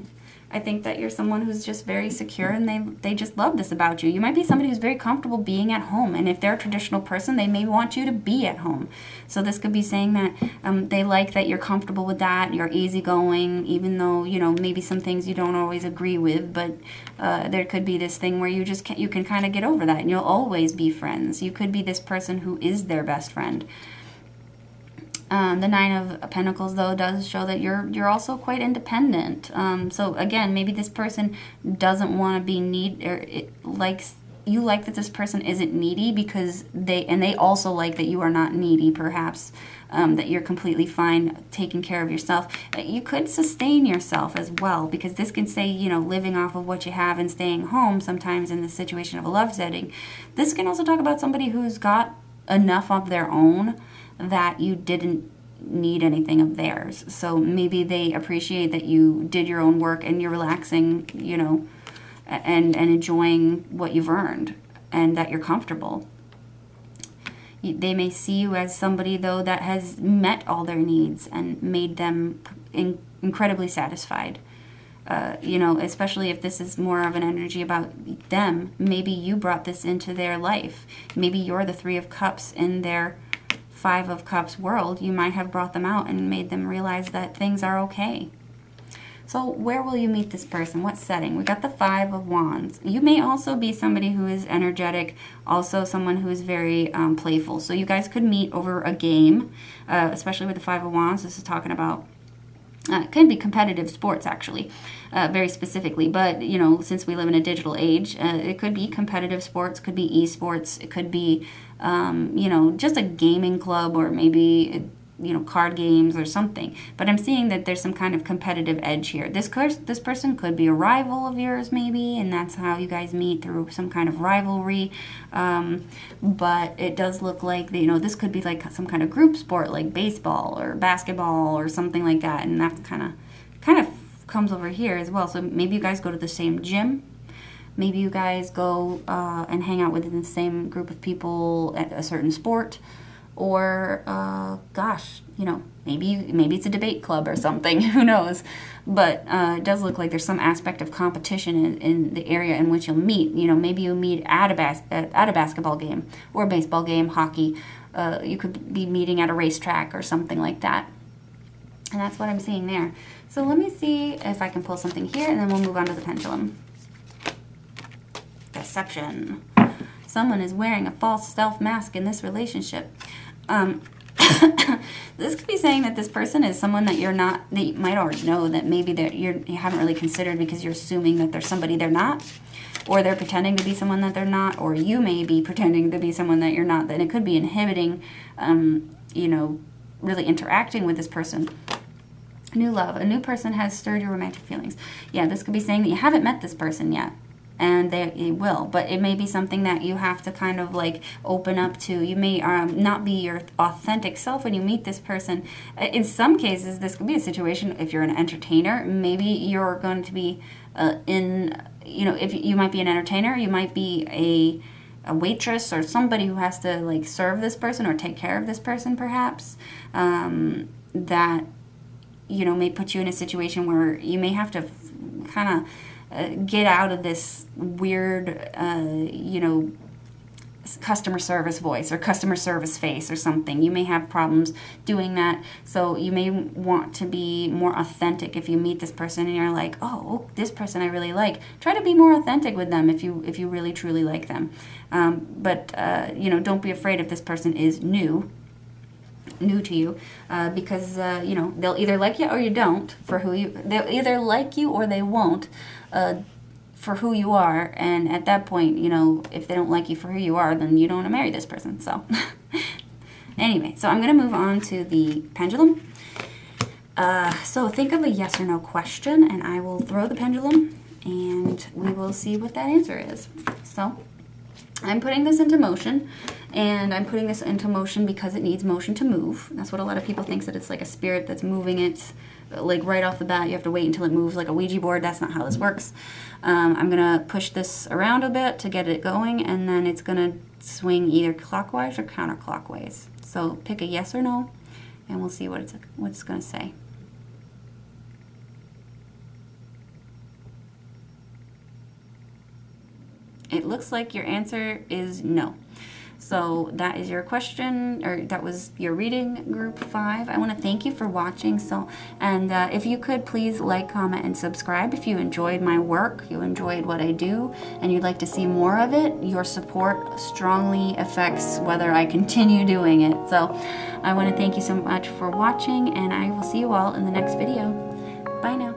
Speaker 1: I think that you're someone who's just very secure, and they just love this about you. You might be somebody who's very comfortable being at home, and if they're a traditional person, they may want you to be at home. So this could be saying that they like that you're comfortable with that, you're easygoing, even though, maybe some things you don't always agree with, but there could be this thing where you can kind of get over that, and you'll always be friends. You could be this person who is their best friend. The Nine of Pentacles, though, does show that you're also quite independent. So again, maybe this person doesn't want to be you like that this person isn't needy because they also like that you are not needy, perhaps. That you're completely fine taking care of yourself. You could sustain yourself as well, because this can say, living off of what you have and staying home sometimes in the situation of a love setting. This can also talk about somebody who's got enough of their own that you didn't need anything of theirs. So maybe they appreciate that you did your own work and you're relaxing, and enjoying what you've earned, and that you're comfortable. They may see you as somebody, though, that has met all their needs and made them incredibly satisfied. Especially if this is more of an energy about them. Maybe you brought this into their life. Maybe you're the Three of Cups in their Five of Cups world. You might have brought them out and made them realize that things are okay. So where will you meet this person? What setting? We got the Five of Wands. You may also be somebody who is energetic, also someone who is very playful. So you guys could meet over a game, especially with the Five of Wands. This is talking about it can be competitive sports, actually, very specifically. But, since we live in a digital age, it could be competitive sports, could be esports, it could be, just a gaming club, or maybe, card games or something. But I'm seeing that there's some kind of competitive edge here. This person could be a rival of yours, maybe, and that's how you guys meet, through some kind of rivalry. But it does look like, this could be like some kind of group sport, like baseball or basketball or something like that. And that kind of comes over here as well. So maybe you guys go to the same gym. Maybe you guys go and hang out within the same group of people at a certain sport. Or, maybe it's a debate club or something. Who knows? But it does look like there's some aspect of competition in the area in which you'll meet. Maybe you'll meet at a basketball game or a baseball game, hockey. You could be meeting at a racetrack or something like that. And that's what I'm seeing there. So let me see if I can pull something here, and then we'll move on to the pendulum. Deception. Someone is wearing a false self mask in this relationship. This could be saying that this person is someone that you might already know, that maybe you haven't really considered, because you're assuming that there's somebody they're not, or they're pretending to be someone that they're not, or you may be pretending to be someone that you're not. Then it could be inhibiting, really interacting with this person. New love. A new person has stirred your romantic feelings. Yeah, this could be saying that you haven't met this person yet. And it will, but it may be something that you have to kind of like open up to. You may not be your authentic self when you meet this person. In some cases, this could be a situation, if you're an entertainer, maybe you're going to be if you might be an entertainer, you might be a waitress or somebody who has to like serve this person or take care of this person, perhaps, that, may put you in a situation where you may have to kind of get out of this weird, customer service voice or customer service face or something. You may have problems doing that. So you may want to be more authentic if you meet this person and you're like, oh, this person I really like. Try to be more authentic with them if you really truly like them. But don't be afraid if this person is new to you, because they'll either like you or you don't they'll either like you or they won't, for who you are. And at that point, if they don't like you for who you are, then you don't want to marry this person. So anyway, so I'm going to move on to the pendulum. So think of a yes or no question, and I will throw the pendulum and we will see what that answer is. So I'm putting this into motion, and I'm putting this into motion because it needs motion to move. That's what a lot of people think, that it's like a spirit that's moving it, like right off the bat. You have to wait until it moves like a Ouija board. That's not how this works. I'm going to push this around a bit to get it going, and then it's going to swing either clockwise or counterclockwise. So pick a yes or no, and we'll see what it's going to say. It looks like your answer is no. So that is your question, or that was your reading, group 5. I want to thank you for watching. And if you could please like, comment, and subscribe if you enjoyed my work, you enjoyed what I do, and you'd like to see more of it. Your support strongly affects whether I continue doing it. So I want to thank you so much for watching, and I will see you all in the next video. Bye now.